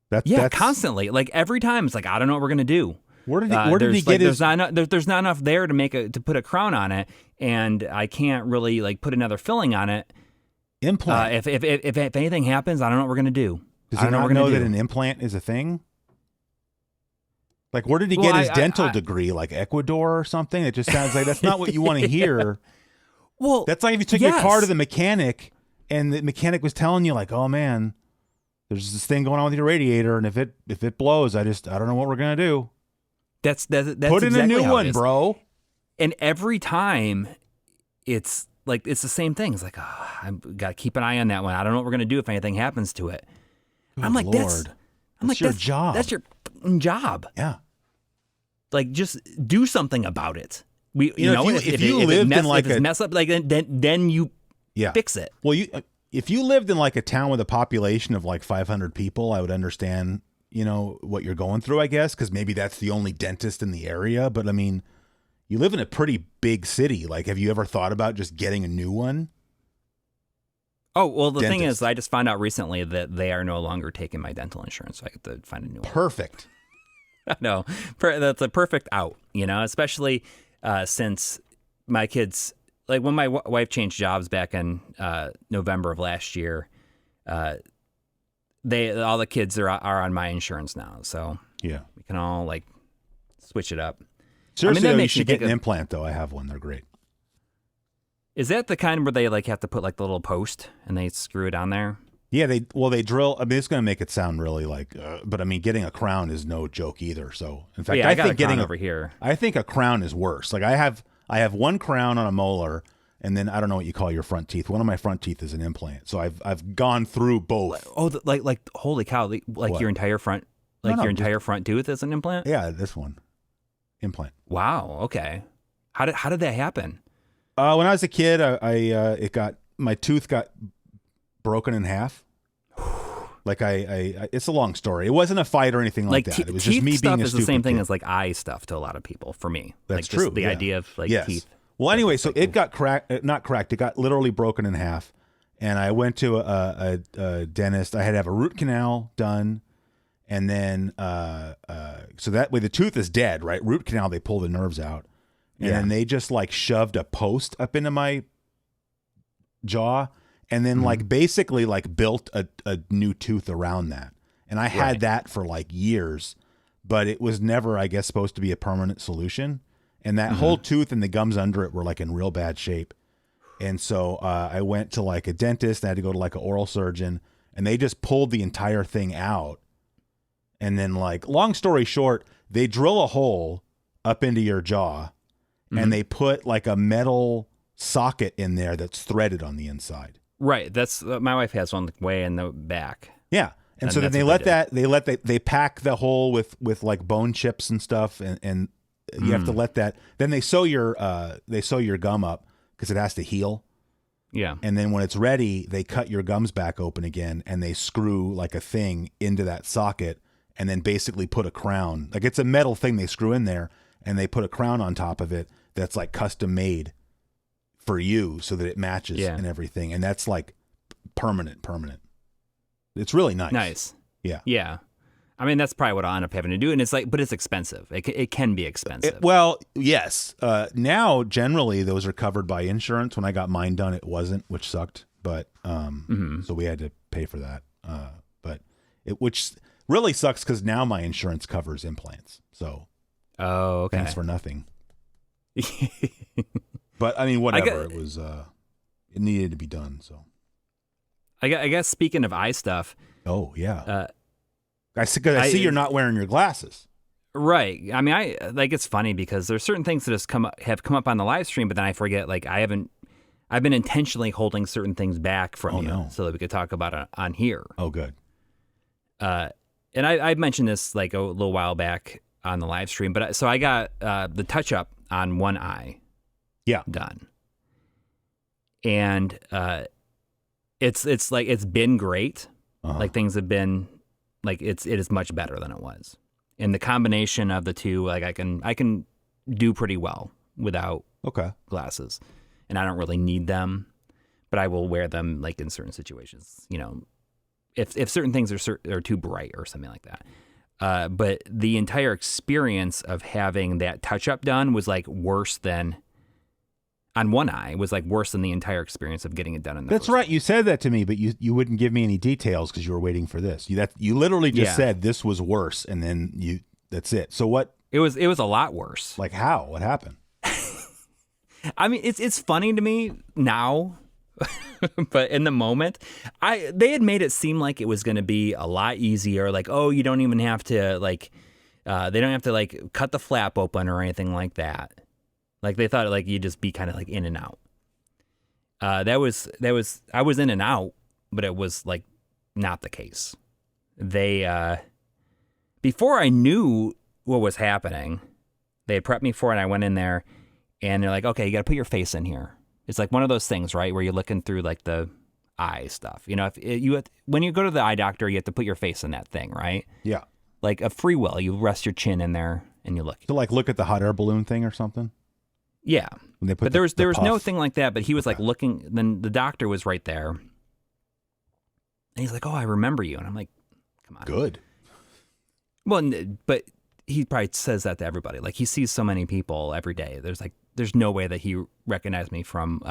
That's constantly. Like every time it's like, I don't know what we're gonna do. Where did he get his? There's not enough there to put a crown on it, and I can't really like put another filling on it. Implant. If anything happens, I don't know what we're gonna do. Does he not know that an implant is a thing? Like, where did he get his dental degree? Like Ecuador or something? It just sounds like that's not what you want to hear. Well, that's like if you took your car to the mechanic and the mechanic was telling you like, oh man, there's this thing going on with your radiator, and if it blows, I don't know what we're gonna do. That's put in exactly a new one, bro. And every time, it's like it's the same thing. It's like, I've got to keep an eye on that one. I don't know what we're gonna do if anything happens to it. Good I'm like, Lord. That's your job. That's your job. Yeah. Like, just do something about it. If you lived in like a mess up, like then you fix it. Well, if you lived in like a town with a population of like 500 people, I would understand, what you're going through, I guess, because maybe that's the only dentist in the area. But I mean, you live in a pretty big city. Like, have you ever thought about just getting a new one? Oh, well, the thing is, I just found out recently that they are no longer taking my dental insurance, so I get to find a new one. Perfect. No, that's a perfect out, especially since my kids, like when my wife changed jobs back in November of last year, all the kids are on my insurance now, so yeah, we can all like switch it up. Seriously, you should get an implant, though. I have one; they're great. Is that the kind where they like have to put like the little post and they screw it on there? Yeah, they drill. I mean, it's going to make it sound really like, but I mean, getting a crown is no joke either. So, in fact, I think getting over here, I think a crown is worse. Like I have one crown on a molar, and then I don't know what you call your front teeth. One of my front teeth is an implant. So I've gone through both. Oh, like holy cow! Like what? Your entire front, front tooth is an implant. Yeah, this one, implant. Wow. Okay. How did that happen? When I was a kid, my tooth got broken in half. Like it's a long story. It wasn't a fight or anything like that. It was just me being a stupid kid. Teeth stuff is the same thing as like eye stuff to a lot of people. For me, that's like, true. The idea of like teeth. Well, anyway, so it got not cracked. It got literally broken in half, and I went to a dentist. I had to have a root canal done, and then so that way the tooth is dead, right? Root canal, they pull the nerves out. And then they just like shoved a post up into my jaw and then like basically like built a new tooth around that. And I had that for like years, but it was never, I guess, supposed to be a permanent solution. And that whole tooth and the gums under it were like in real bad shape. And so I went to like a dentist. I had to go to like an oral surgeon, and they just pulled the entire thing out. And then, like, long story short, they drill a hole up into your jaw. And they put like a metal socket in there that's threaded on the inside. Right. That's my wife has one way in the back. Yeah. And so then they pack the hole with like bone chips and stuff, and you have to let that. Then they sew your gum up because it has to heal. Yeah. And then when it's ready, they cut your gums back open again, and they screw like a thing into that socket, and then basically put a crown. Like it's a metal thing they screw in there, and they put a crown on top of it that's like custom made for you so that it matches and everything. And that's like permanent. It's really nice. Nice. Yeah. Yeah. I mean, that's probably what I'll end up having to do. And it's like, but it's expensive. It can be expensive. Well, yes. Now, generally, those are covered by insurance. When I got mine done, it wasn't, which sucked. But so we had to pay for that. Which really sucks because now my insurance covers implants. So, thanks for nothing. But I mean, whatever. It was. It needed to be done. So, I guess speaking of eye stuff. Oh yeah. I see you're not wearing your glasses. Right. I mean, it's funny because there's certain things that have come up on the live stream, but then I forget. Like I've been intentionally holding certain things back from you so that we could talk about it on here. Oh, good. And I mentioned this like a little while back on the live stream, but so I got the touch up on one eye. Yeah. Done. And it's like it's been great. Like things have been. Like it is much better than it was. And the combination of the two, like I can do pretty well without glasses. And I don't really need them, but I will wear them like in certain situations, you know, if certain things are too bright or something like that. But the entire experience of having that touch up done was like worse than on one eye was like worse than the entire experience of getting it done in the That's right. You said that to me, but you wouldn't give me any details because you were waiting for this. You literally just said this was worse, and then that's it. So what? It was a lot worse. Like how? What happened? I mean, it's funny to me now, but in the moment, they had made it seem like it was going to be a lot easier. Like, oh, you don't even have to like, they don't have to like cut the flap open or anything like that. Like they thought like you'd just be kind of like in and out. I was in and out, but it was like not the case. They, before I knew what was happening, they had prepped me for it. And I went in there and they're like, okay, you got to put your face in here. It's like one of those things, right? Where you're looking through like the eye stuff. You know, when you go to the eye doctor, you have to put your face in that thing, right? Yeah. Like a free will, you rest your chin in there and you look. To like look at the hot air balloon thing or something? Yeah, but there was no thing like that. But he was like looking. Then the doctor was right there, and he's like, "Oh, I remember you." And I'm like, "Come on, good." Well, but he probably says that to everybody. Like he sees so many people every day. There's no way that he recognized me from.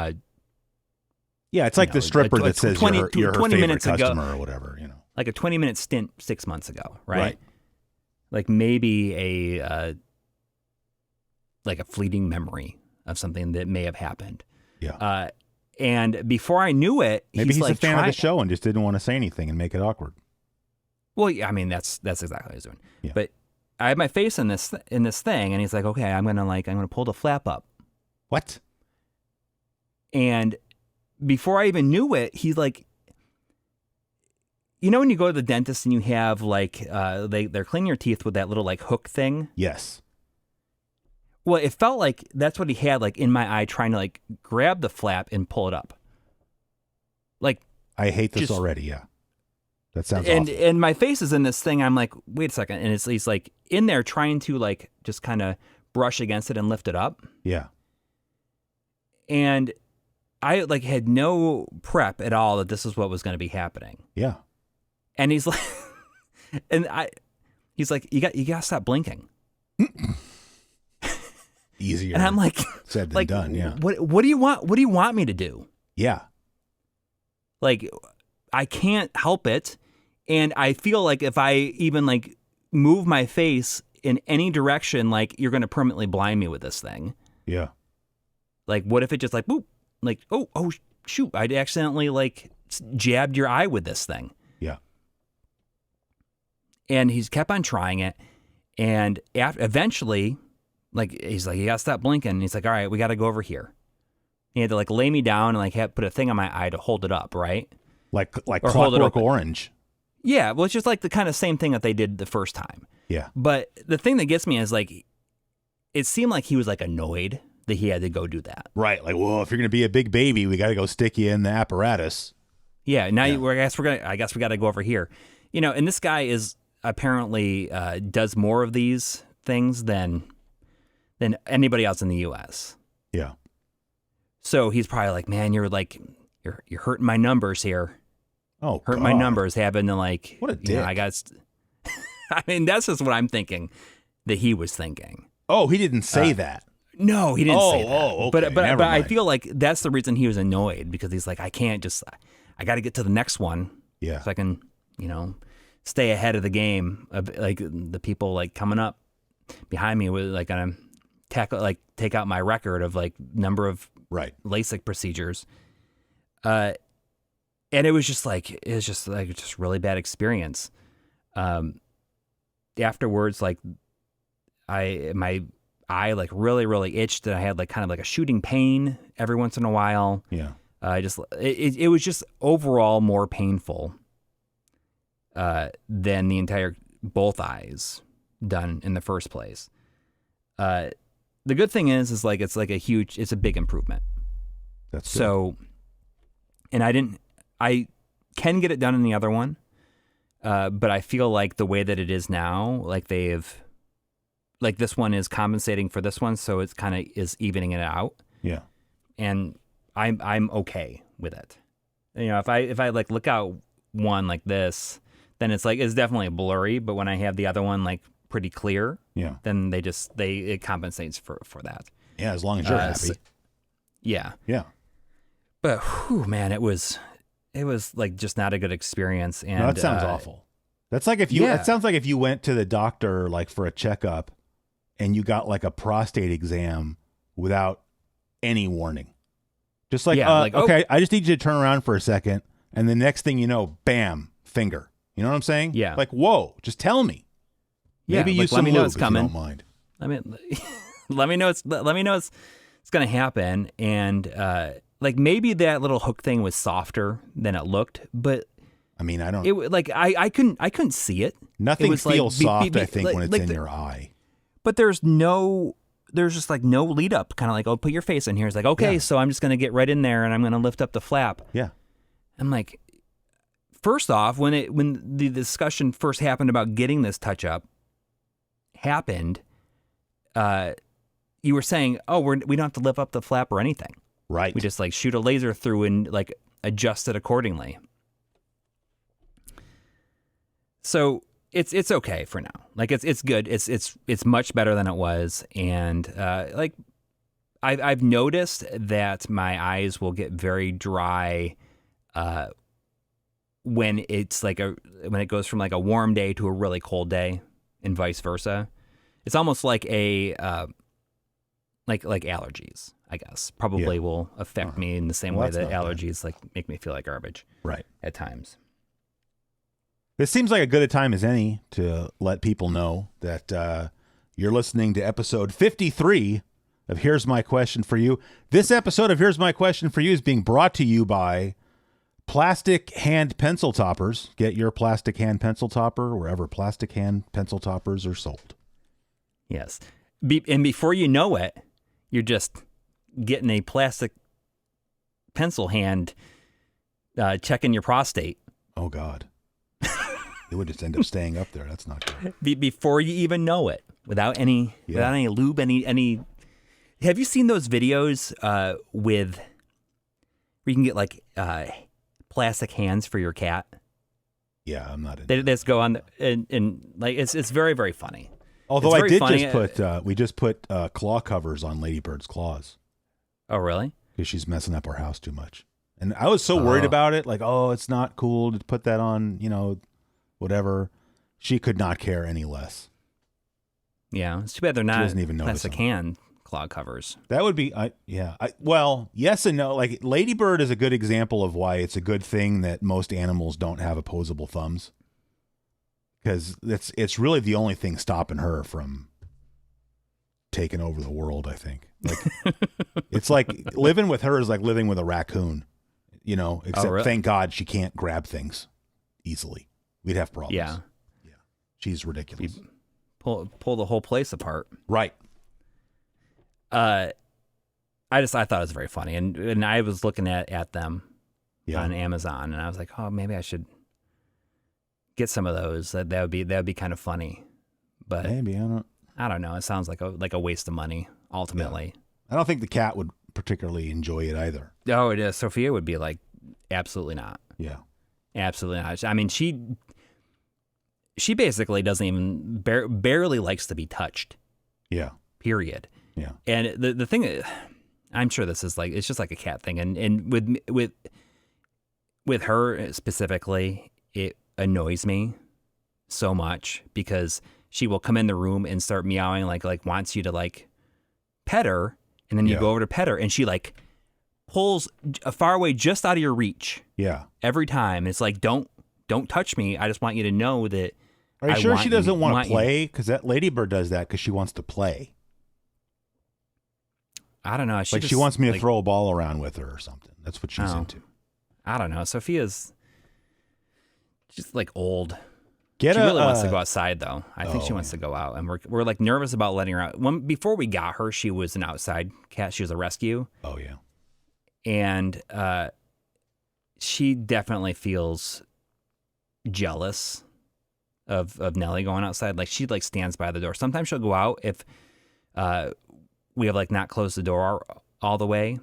Yeah, it's like the stripper that says 20 you're her 20 favorite minutes customer ago, or whatever. You know, like a 20-minute stint 6 months ago, right? Like maybe like a fleeting memory of something that may have happened. Yeah. And before I knew it, maybe he's like, a fan of the show and just didn't want to say anything and make it awkward. Well, yeah, I mean that's exactly what he's doing. Yeah. But I had my face in this thing, and he's like, "Okay, I'm gonna pull the flap up." What? And before I even knew it, he's like, you know, when you go to the dentist and you have like they're cleaning your teeth with that little like hook thing. Yes. Well, it felt like that's what he had like in my eye, trying to like grab the flap and pull it up. Like I hate this already. Yeah, that sounds awful. And my face is in this thing. I'm like, wait a second, and he's like in there trying to like just kind of brush against it and lift it up. Yeah. And I like had no prep at all that this is what was going to be happening. Yeah. And he's like, he's like, you got to stop blinking. Easier. And I'm like, said than done. Yeah. What do you want? What do you want me to do? Yeah. Like, I can't help it. And I feel like if I even like move my face in any direction, like you're going to permanently blind me with this thing. Yeah. Like, what if it just like, boop, like, oh, shoot, I'd accidentally like jabbed your eye with this thing. Yeah. And he's kept on trying it. And eventually, like, he's like, you got to stop blinking. And he's like, all right, we got to go over here. He had to like lay me down and like put a thing on my eye to hold it up, right? Like or Clockwork Orange. Yeah, well, it's just like the kind of same thing that they did the first time. Yeah. But the thing that gets me is like, it seemed like he was like annoyed that he had to go do that. Right. Like, well, if you're going to be a big baby, we got to go stick you in the apparatus. Yeah. Now I guess we got to go over here. You know, and this guy is apparently does more of these things than anybody else in the U.S. Yeah. So he's probably like, man, you're hurting my numbers here. Oh, hurt my numbers having to like. What a dick! You know, I mean, that's just what I'm thinking that he was thinking. Oh, he didn't say that. No, he didn't say that. Oh, okay. But I feel like that's the reason he was annoyed, because he's like, I got to get to the next one. Yeah. So I can, you know, stay ahead of the game. Like the people like coming up behind me was like gonna take out my record of like number of Lasik procedures. And it was just really bad experience. Afterwards, like my eye like really, really itched, and I had like kind of like a shooting pain every once in a while. Yeah. It was just overall more painful than the entire both eyes done in the first place. The good thing is like it's a big improvement. That's so. Good. And I can get it done in the other one, but I feel like the way that it is now, like this one is compensating for this one, so it's kind of is evening it out. Yeah. And I'm okay with it. You know, if I like look out one like this, then it's definitely blurry. But when I have the other one like pretty clear, yeah, then it compensates for that. Yeah, as long as you're happy. So, yeah. Yeah. But whew, man, it was like just not a good experience. And no, that sounds awful. That's like it sounds like if you went to the doctor like for a checkup and you got like a prostate exam without any warning. Just like, okay, I just need you to turn around for a second, and the next thing you know, bam, finger. You know what I'm saying? Yeah. Like, whoa, just tell me. Yeah, maybe use some lube if you don't mind. I mean, let me know it's gonna happen, and like maybe that little hook thing was softer than it looked, but I mean, I don't. It like I couldn't see it. Nothing it feels soft, I think, when it's in your eye. But there's just like no lead up. Kind of like, oh, put your face in here. It's like, okay, so I'm just gonna get right in there and I'm gonna lift up the flap. Yeah. I'm like, first off, when the discussion first happened about getting this touch up happened, you were saying, oh, we don't have to lift up the flap or anything. Right. We just like shoot a laser through and like adjust it accordingly. So it's okay for now. Like it's good. It's much better than it was. And like I've noticed that my eyes will get very dry when it's like when it goes from like a warm day to a really cold day, and vice versa. It's almost like a like allergies, I guess, probably will affect me in the same way that allergies like make me feel like garbage. Right. At times. This seems like a good a time as any to let people know that you're listening to episode 53 of Here's My Question for You. This episode of Here's My Question for You is being brought to you by Plastic Hand Pencil Toppers. Get your plastic hand pencil topper wherever plastic hand pencil toppers are sold. Yes. And before you know it, you're just getting a plastic pencil hand checking your prostate. Oh, God. It would just end up staying up there. That's not good. Before you even know it, without any lube, any. Have you seen those videos where you can get like plastic hands for your cat? Yeah, I'm not. They just go on and like it's very, very funny. Although I did we just put claw covers on Ladybird's claws. Oh, really? Because she's messing up our house too much, and I was so worried about it. Like, oh, it's not cool to put that on. You know. Whatever, she could not care any less. Yeah, it's too bad they're not doesn't even plastic hand claw covers. That would be, well, yes and no. Like Ladybird is a good example of why it's a good thing that most animals don't have opposable thumbs, because it's really the only thing stopping her from taken over the world, I think. Like, it's like living with her is like living with a raccoon, you know, except really? Thank God she can't grab things easily. We'd have problems. Yeah. She's ridiculous. You pull the whole place apart. Right. I thought it was very funny. And I was looking at them on Amazon, and I was like, oh, maybe I should get some of those. That would be kind of funny. But maybe I don't know. It sounds like a waste of money ultimately. Yeah. I don't think the cat would particularly enjoy it either. Oh, it is. Sophia would be like, absolutely not. Yeah. Absolutely not. I mean, she basically doesn't even barely likes to be touched. Yeah. Period. Yeah. And the thing, I'm sure this is like, it's just like a cat thing. And with her specifically, it annoys me so much because she will come in the room and start meowing like wants you to like pet her, and then you go over to pet her and she like pulls far away just out of your reach. Yeah. Every time. It's like, don't touch me. I just want you to know that. Are you sure she doesn't want to play? Because that ladybird does that because she wants to play. I don't know. She wants me to throw a ball around with her or something. That's what she's into. I don't know. Sophia's just like old. She really wants to go outside, though. I think she wants to go out, and we're like nervous about letting her out. Before we got her, she was an outside cat. She was a rescue. Oh yeah, and she definitely feels jealous of Nellie going outside. Like she like stands by the door. Sometimes she'll go out if we have like not closed the door all the way.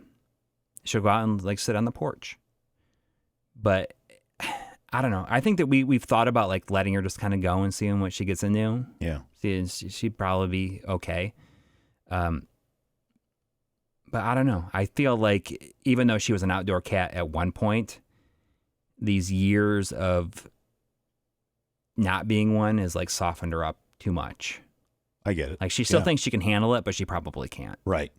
She'll go out and like sit on the porch. But I don't know. I think that we've thought about like letting her just kind of go and seeing what she gets into. Yeah. She'd probably be okay. But I don't know. I feel like even though she was an outdoor cat at one point, these years of not being one has like softened her up too much. I get it. Like she still thinks she can handle it, but she probably can't. Right.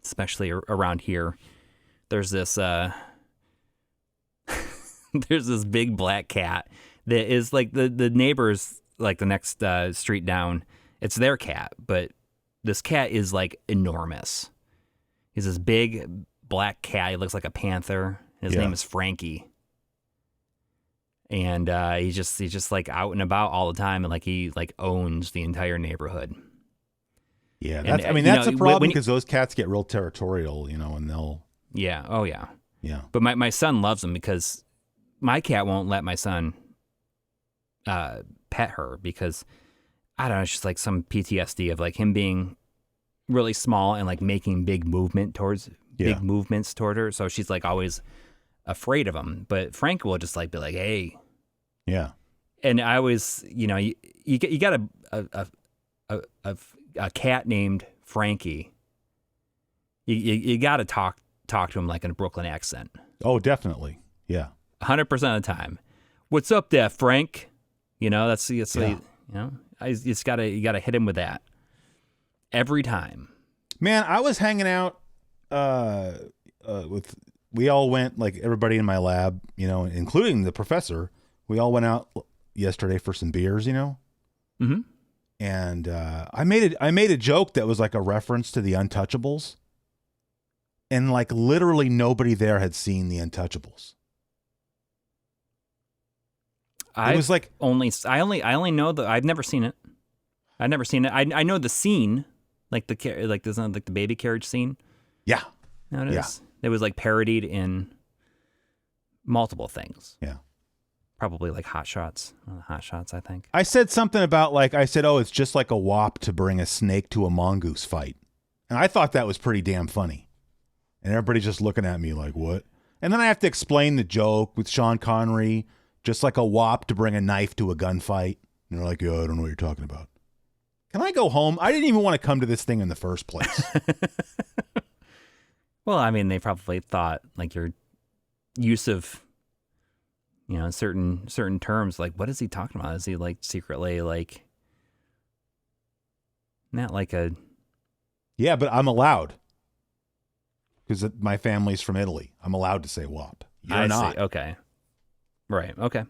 Especially around here. There's this there's this big black cat that is like the neighbors, like the next street down. It's their cat, but this cat is like enormous. He's this big black cat. He looks like a panther. His name is Frankie. And he's just like out and about all the time, and like he like owns the entire neighborhood. Yeah, that's a problem because those cats get real territorial, you know, and they'll. Yeah. Oh yeah. Yeah. But my son loves them because my cat won't let my son pet her because I don't know. It's just like some PTSD of like him being really small and like making big movements toward her. So she's like always afraid of him. But Frank will just like be like, hey. Yeah. And I always, you know, you got a cat named Frankie. You got to talk to him like in a Brooklyn accent. Oh, definitely. Yeah. 100% of the time. What's up there, Frank? You know, you know, you got to hit him with that every time. Man, I was hanging out we all went, like everybody in my lab, you know, including the professor. We all went out yesterday for some beers, you know. Mm-hmm. And I made a joke that was like a reference to the Untouchables. And like literally nobody there had seen the Untouchables. I only know that I've never seen it. I've never seen it. I know the scene, like the baby carriage scene. Yeah. No, it is. It was like parodied in multiple things. Yeah. Probably like Hot Shots. Hot Shots, I think. I said something about oh, it's just like a wop to bring a snake to a mongoose fight. And I thought that was pretty damn funny. And everybody's just looking at me like, what? And then I have to explain the joke with Sean Connery, just like a wop to bring a knife to a gunfight. And they're like, I don't know what you're talking about. Can I go home? I didn't even want to come to this thing in the first place. Well, I mean, they probably thought like your use of, you know, certain terms, like what is he talking about? Is he like secretly like not like a? Yeah, but I'm allowed because my family's from Italy. I'm allowed to say wop. You're not. See. Okay. Right. Okay.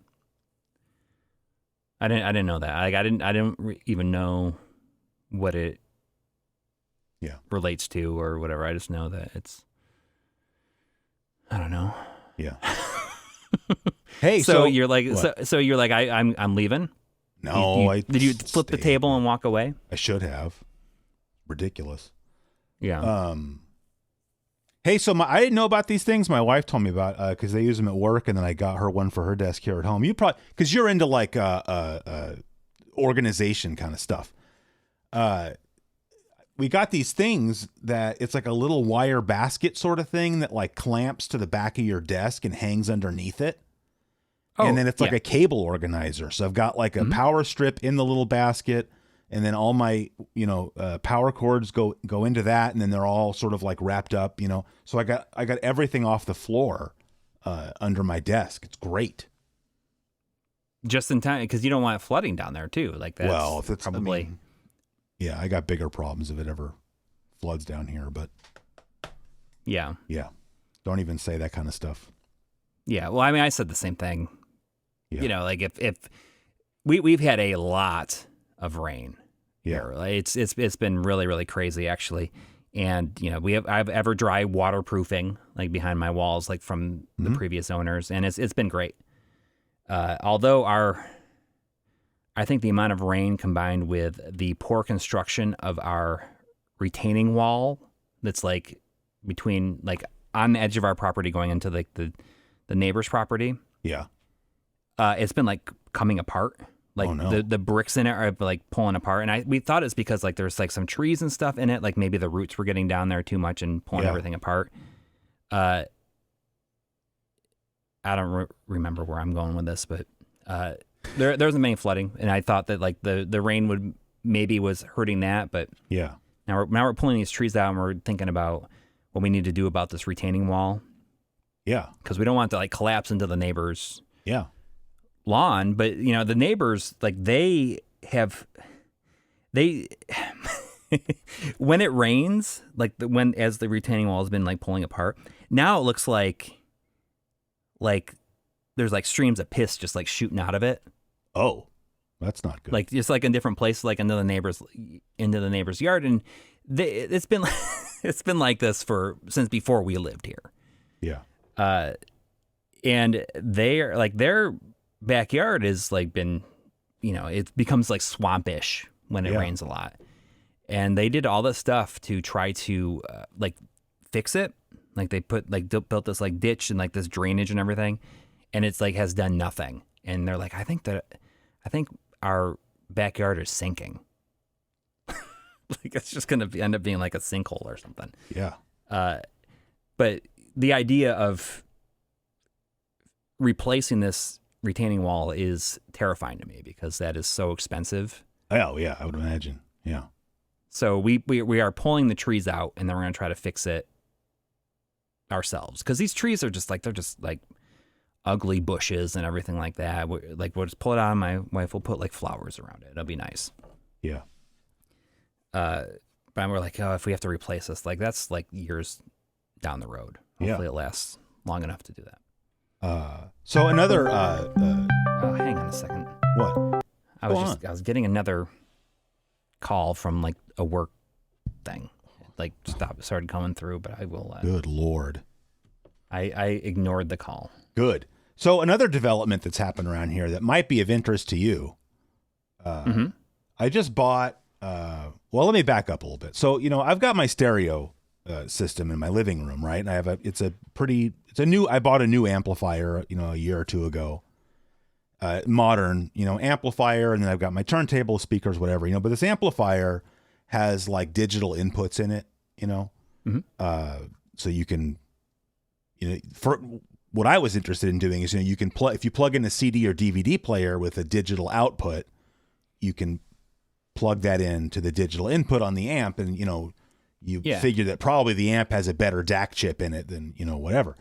I didn't know that. Like I didn't even know what it relates to or whatever. I just know that I don't know. Yeah. Hey, so you're like, so you're like, I'm leaving. No, did you flip the table and walk away? I should have. Ridiculous. Yeah. Hey, so I didn't know about these things. My wife told me about because they use them at work, and then I got her one for her desk here at home. You probably because you're into like organization kind of stuff. We got these things that it's like a little wire basket sort of thing that like clamps to the back of your desk and hangs underneath it. Oh, and then it's like a cable organizer. So I've got like a power strip in the little basket, and then all my, power cords go into that, and then they're all sort of like wrapped up, So I got everything off the floor under my desk. It's great. Just in time, because you don't want it flooding down there too. Like that's well, if it's probably. I got bigger problems if it ever floods down here, but yeah, don't even say that kind of stuff. Yeah, well, I mean, I said the same thing. Yeah. Like if we've had a lot of rain here. Like it's been really, really crazy actually. And I've ever dry waterproofing like behind my walls, like from the previous owners, and it's been great. Although I think the amount of rain combined with the poor construction of our retaining wall that's like between like on the edge of our property going into like the neighbor's property. Yeah. It's been like coming apart. Like the bricks in it are like pulling apart. And we thought it's because like there's like some trees and stuff in it. Like maybe the roots were getting down there too much and pulling everything apart. I don't remember where I'm going with this, but there wasn't many flooding. And I thought that like the rain was hurting that. But now we're pulling these trees out and we're thinking about what we need to do about this retaining wall. Yeah. Because we don't want it to like collapse into the neighbor's lawn. But, the neighbors, like when it rains, like as the retaining wall has been like pulling apart, now it looks like there's like streams of piss just like shooting out of it. Oh, that's not good. Like just like in different places, like into the neighbor's yard. And it's been like this since before we lived here. Yeah. And they're like their backyard is like been, it becomes like swampish when it rains a lot. And they did all this stuff to try to like fix it. Like they built this like ditch and like this drainage and everything. And it's like has done nothing. And they're like, I think our backyard is sinking. Like it's just going to end up being like a sinkhole or something. Yeah. But the idea of replacing this retaining wall is terrifying to me because that is so expensive. Oh yeah, I would imagine. Yeah. So we are pulling the trees out and then we're going to try to fix it ourselves because these trees are just like they're just like ugly bushes and everything like that. We'll just pull it out and my wife will put like flowers around it. It'll be nice. Yeah. But we're like, oh, if we have to replace this, like that's like years down the road. Hopefully it lasts long enough to do that. So another hang on a second. What? I was getting another call from like a work thing. Like started coming through, but I will Good Lord. I ignored the call. Good. So another development that's happened around here that might be of interest to you. I just bought well, let me back up a little bit. So, I've got my stereo system in my living room, right? And I bought a new amplifier, a year or two ago. Modern, amplifier, and then I've got my turntable, speakers, whatever, but this amplifier has like digital inputs in it, so you can, for what I was interested in doing is, you can if you plug in a CD or DVD player with a digital output, you can plug that into the digital input on the amp, and you figure that probably the amp has a better DAC chip in it than whatever.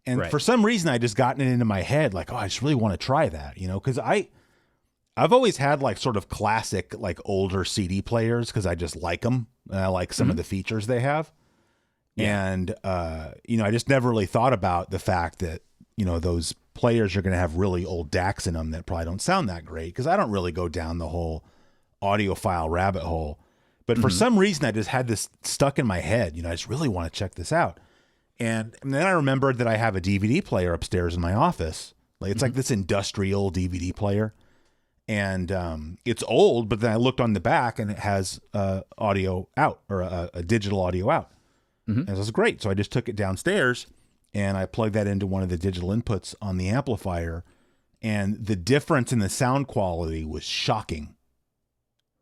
And for some reason, I just gotten it into my head, like, oh, I just really want to try that, because I've always had like sort of classic, like older CD players because I just like them and I like some of the features they have. Yeah. And, I just never really thought about the fact that, those players are going to have really old DACs in them that probably don't sound that great because I don't really go down the whole audiophile rabbit hole. But for some reason, I just had this stuck in my head. I just really want to check this out. And then I remembered that I have a DVD player upstairs in my office. Like it's like this industrial DVD player. And it's old, but then I looked on the back and it has audio out, or a digital audio out. And it was great. So I just took it downstairs and I plugged that into one of the digital inputs on the amplifier. And the difference in the sound quality was shocking.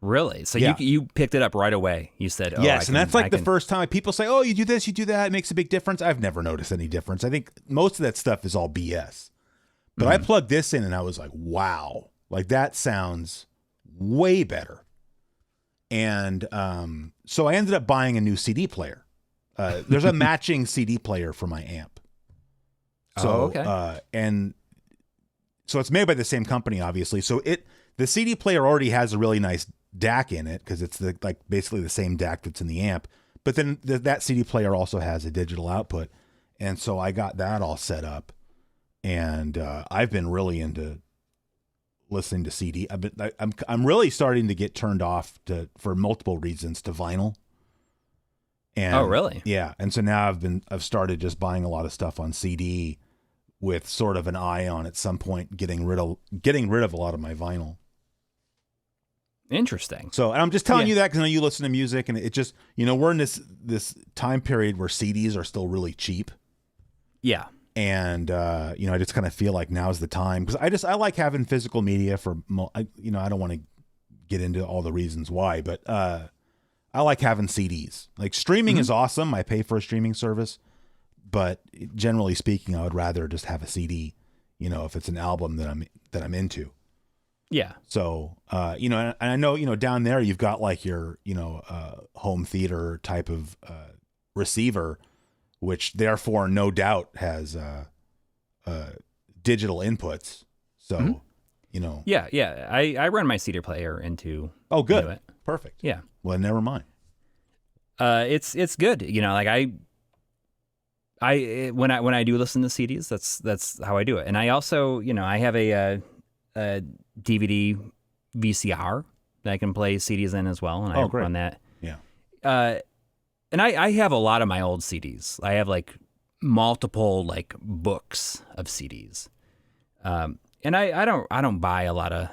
Really? So you picked it up right away. You said, oh, yes. And that's like the first time people say, oh, you do this, you do that. It makes a big difference. I've never noticed any difference. I think most of that stuff is all BS. But I plugged this in and I was like, wow, like that sounds way better. And so I ended up buying a new CD player. There's a matching CD player for my amp. So, and so it's made by the same company, obviously. So the CD player already has a really nice DAC in it because it's basically the same DAC that's in the amp. But then that CD player also has a digital output. And so I got that all set up. And I've been really into listening to CD. I'm really starting to get turned off for multiple reasons to vinyl. And, oh, really? Yeah. And so now I've started just buying a lot of stuff on CD with sort of an eye on at some point getting rid of a lot of my vinyl. Interesting. So, and I'm just telling you that because I know you listen to music, and it just, we're in this time period where CDs are still really cheap. Yeah. And, I just kind of feel like now's the time because I like having physical media I don't want to get into all the reasons why, but I like having CDs. Like streaming is awesome. I pay for a streaming service, but generally speaking, I would rather just have a CD, if it's an album that I'm into. Yeah. So, and I know, down there you've got like your, home theater type of receiver, which therefore no doubt has digital inputs. So, Yeah. I run my CD player into. Oh, good. It. Perfect. Yeah. Well, never mind. It's good. Like when I do listen to CDs, that's how I do it. And I also, I have a DVD VCR that I can play CDs in as well, and I run that. Yeah. And I have a lot of my old CDs. I have like multiple like books of CDs. And I don't buy a lot of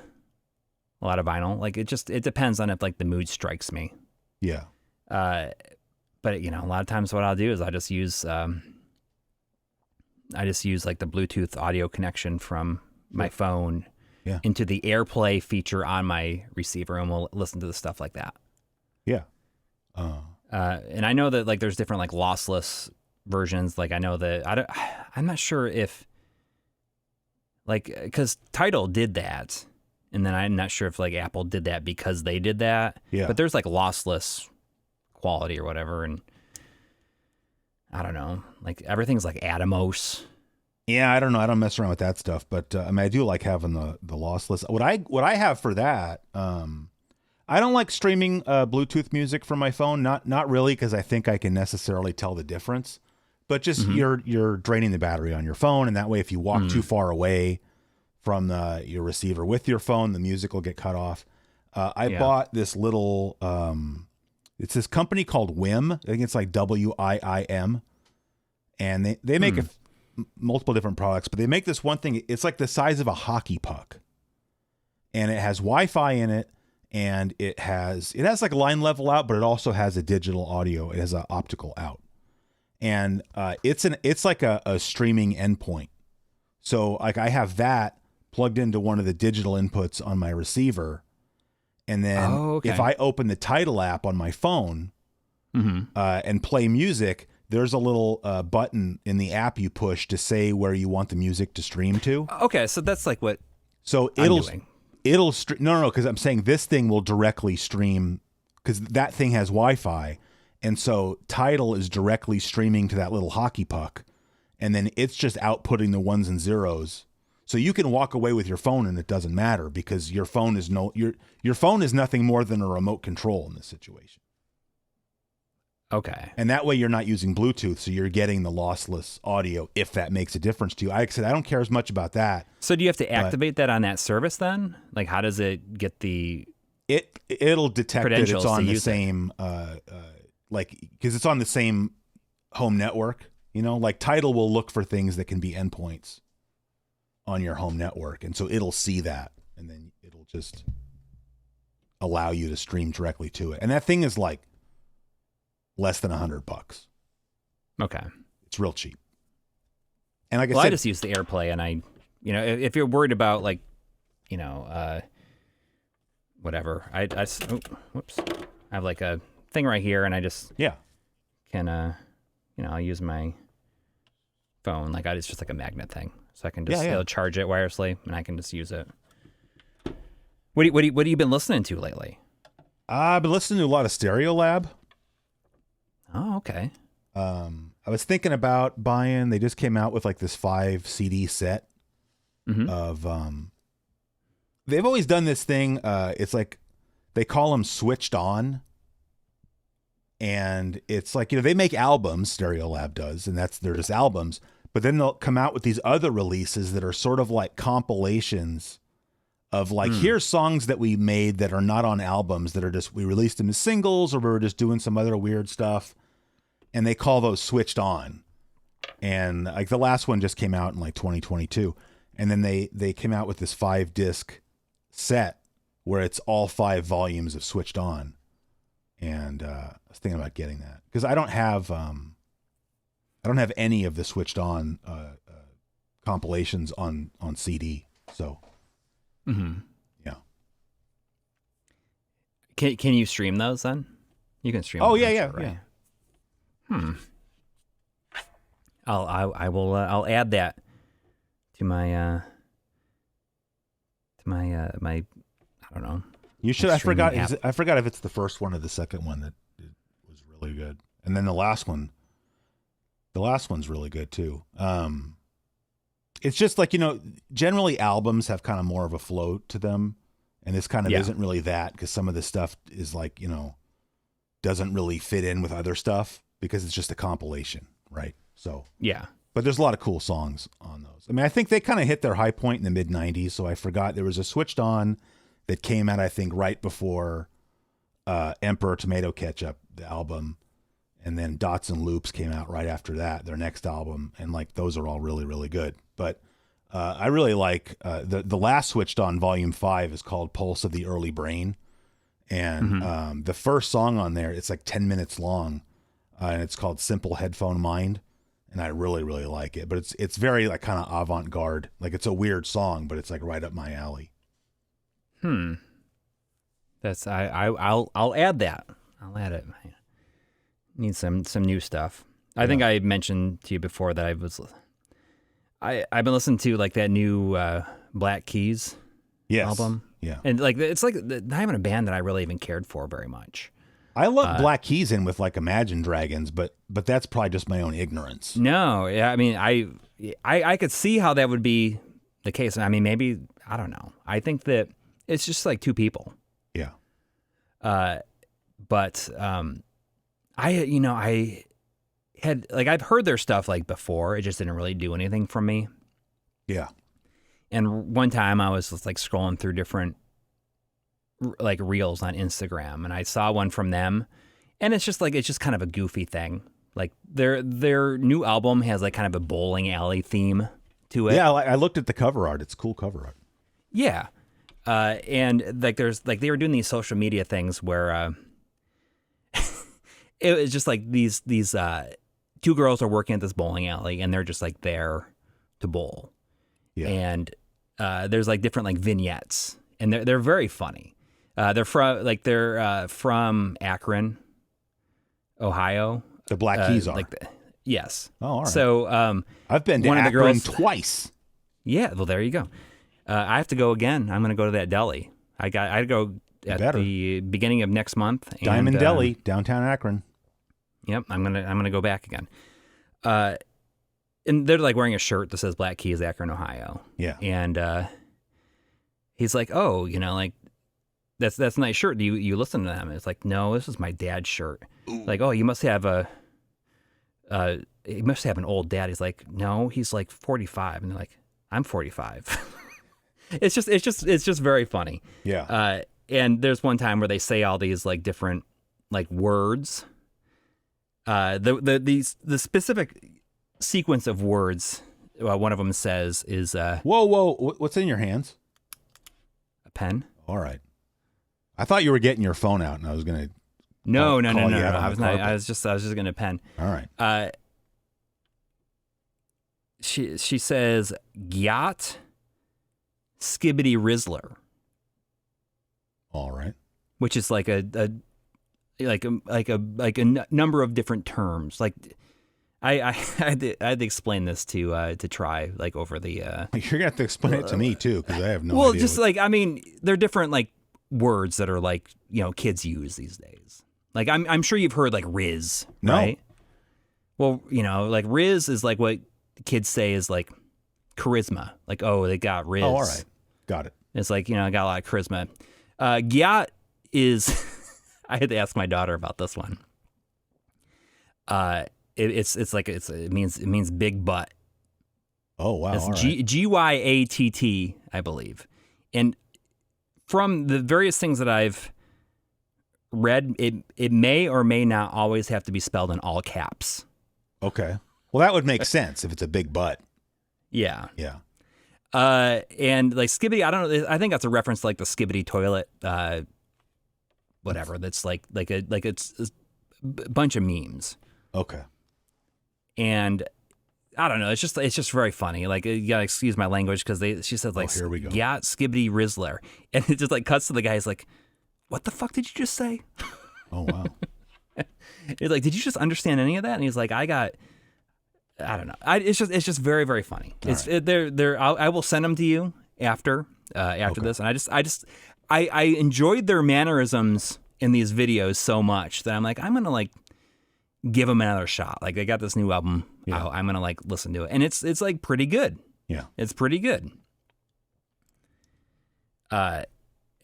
vinyl. Like it depends on if like the mood strikes me. Yeah. But a lot of times what I'll do is I just use like the Bluetooth audio connection from my phone into the AirPlay feature on my receiver, and we'll listen to the stuff like that. Yeah. And I know that like there's different like lossless versions. Like I know that I'm not sure if like, because Tidal did that, and then I'm not sure if like Apple did that because they did that. Yeah. But there's like lossless quality or whatever, and I don't know. Like everything's like Atomos. Yeah, I don't know. I don't mess around with that stuff, but I do like having the lossless. What I have for that, I don't like streaming Bluetooth music from my phone. Not really, because I think I can necessarily tell the difference. But just you're draining the battery on your phone, and that way, if you walk too far away from your receiver with your phone, the music will get cut off. I bought this little. It's this company called WIM. I think it's like WIIM, and they make multiple different products, but they make this one thing. It's like the size of a hockey puck, and it has Wi-Fi in it, and it has like a line level out, but it also has a digital audio. It has an optical out, and it's like a streaming endpoint. So like I have that plugged into one of the digital inputs on my receiver. And then if I open the Tidal app on my phone and play music, there's a little button in the app you push to say where you want the music to stream to. Okay, so that's like what it'll stream. No, because I'm saying this thing will directly stream because that thing has Wi-Fi. And so Tidal is directly streaming to that little hockey puck. And then it's just outputting the ones and zeros. So you can walk away with your phone and it doesn't matter because your phone is your phone is nothing more than a remote control in this situation. Okay. And that way you're not using Bluetooth, so you're getting the lossless audio if that makes a difference to you. Like I said, I don't care as much about that. So do you have to activate that on that service then? Like how does it get the It'll detect that it's on the same because it's on the same home network. Like Tidal will look for things that can be endpoints on your home network, and so it'll see that, and then it'll just allow you to stream directly to it. And that thing is like less than $100. Okay, it's real cheap. And like I just use the AirPlay, and if you're worried about whatever, whoops, I have like a thing right here, and I just can I'll use my phone it's just like a magnet thing, so I can just charge it wirelessly, and I can just use it. What have you been listening to lately? I've been listening to a lot of Stereolab. Oh, okay. I was thinking about buying. They just came out with like this 5 CD set of. They've always done this thing. It's like they call them switched on, and it's like they make albums. Stereolab does, and they're just albums. But then they'll come out with these other releases that are sort of like compilations of like here's songs that we made that are not on albums that are just we released them as singles, or we were just doing some other weird stuff. And they call those switched on. And like the last one just came out in like 2022. And then they came out with this 5-disc set where it's all 5 volumes of Switched On. And I was thinking about getting that because I don't have any of the Switched On compilations on CD. So yeah. Can you stream those then? You can stream. Oh them, yeah, right? Yeah. I'll add that to my I don't know. You should. I forgot if it's the first one or the second one that was really good, and then the last one's really good too. It's just like generally albums have kind of more of a flow to them, and this kind of isn't really that because some of the stuff is like doesn't really fit in with other stuff. Because it's just a compilation, right? So but there's a lot of cool songs on those. I mean, I think they kind of hit their high point in the mid '90s. So I forgot there was a Switched On that came out, I think, right before Emperor Tomato Ketchup, the album, and then Dots and Loops came out right after that, their next album, and like those are all really, really good. But I really like the last Switched On Volume 5 is called Pulse of the Early Brain, and the first song on there, it's like 10 minutes long. And it's called Simple Headphone Mind, and I really, really like it. But it's very like kind of avant-garde. Like it's a weird song, but it's like right up my alley. That's I'll add that. I'll add it. I need some new stuff. I think I mentioned to you before that I've been listening to like that new Black Keys album. Yeah, and like it's like not even a band that I really even cared for very much. I love Black Keys in with like Imagine Dragons, but that's probably just my own ignorance. No, I mean I could see how that would be the case. I mean, maybe I don't know. I think that it's just like two people. Yeah. But I had like I've heard their stuff like before. It just didn't really do anything for me. Yeah. And one time I was just like scrolling through different like reels on Instagram, and I saw one from them, and it's just kind of a goofy thing. Like their new album has like kind of a bowling alley theme to it. Yeah, I looked at the cover art. It's cool cover art. Yeah, and like there's like they were doing these social media things where it was just like these two girls are working at this bowling alley, and they're just like there to bowl. Yeah, and there's like different like vignettes, and they're very funny. They're from Akron, Ohio. The Black Keys are. Yes. Oh, all right. So I've been to Akron twice. Yeah, well, there you go. I have to go again. I'm going to go to that deli. I go at the beginning of next month. Diamond Deli, downtown Akron. Yep, I'm gonna go back again. And they're like wearing a shirt that says Black Keys, Akron, Ohio. Yeah. And he's like, oh, like. That's a nice shirt. Do you listen to them? And it's like, no, this is my dad's shirt. Ooh. Like, oh, you must have he must have an old dad. He's like, no, he's like 45. And they're like, I'm 45. It's just very funny. Yeah. And there's one time where they say all these like different like words. The specific sequence of words one of them says is whoa, what's in your hands? A pen. All right. I thought you were getting your phone out, and I was gonna. No. I was not. I was just gonna pen. All right. She says Gyatt, Skibidi, Rizzler. All right. Which is like a number of different terms. Like I had to explain this to try like over the. You're gonna have to explain it to me too, because I have no idea. Well, just like I mean, they're different like words that are like kids use these days. Like I'm sure you've heard like Riz, right? Well, like Riz is like what kids say is like charisma. Like, oh, they got Riz. Oh, all right, got it. It's like I got a lot of charisma. Gyatt is. I had to ask my daughter about this one. It means big butt. Oh wow! It's all right. Gyatt, I believe. And from the various things that I've read, it may or may not always have to be spelled in all caps. Okay. Well, that would make sense if it's a big butt. Yeah. Yeah. And like Skibidi, I don't know. I think that's a reference to like the Skibidi toilet. Whatever. That's like it's a bunch of memes. Okay. And I don't know. It's just very funny. Like you gotta excuse my language because she said like here we go. Gyatt, Skibidi, Rizzler, and it just like cuts to the guy. He's like, "What the fuck did you just say?" Oh wow. He's like, "Did you just understand any of that?" And he's like, I don't know. It's just very very funny. I will send them to you after this. And I enjoyed their mannerisms in these videos so much that I'm like, I'm gonna like give them another shot. Like they got this new album out. I'm gonna like listen to it, and it's like pretty good. Yeah, it's pretty good.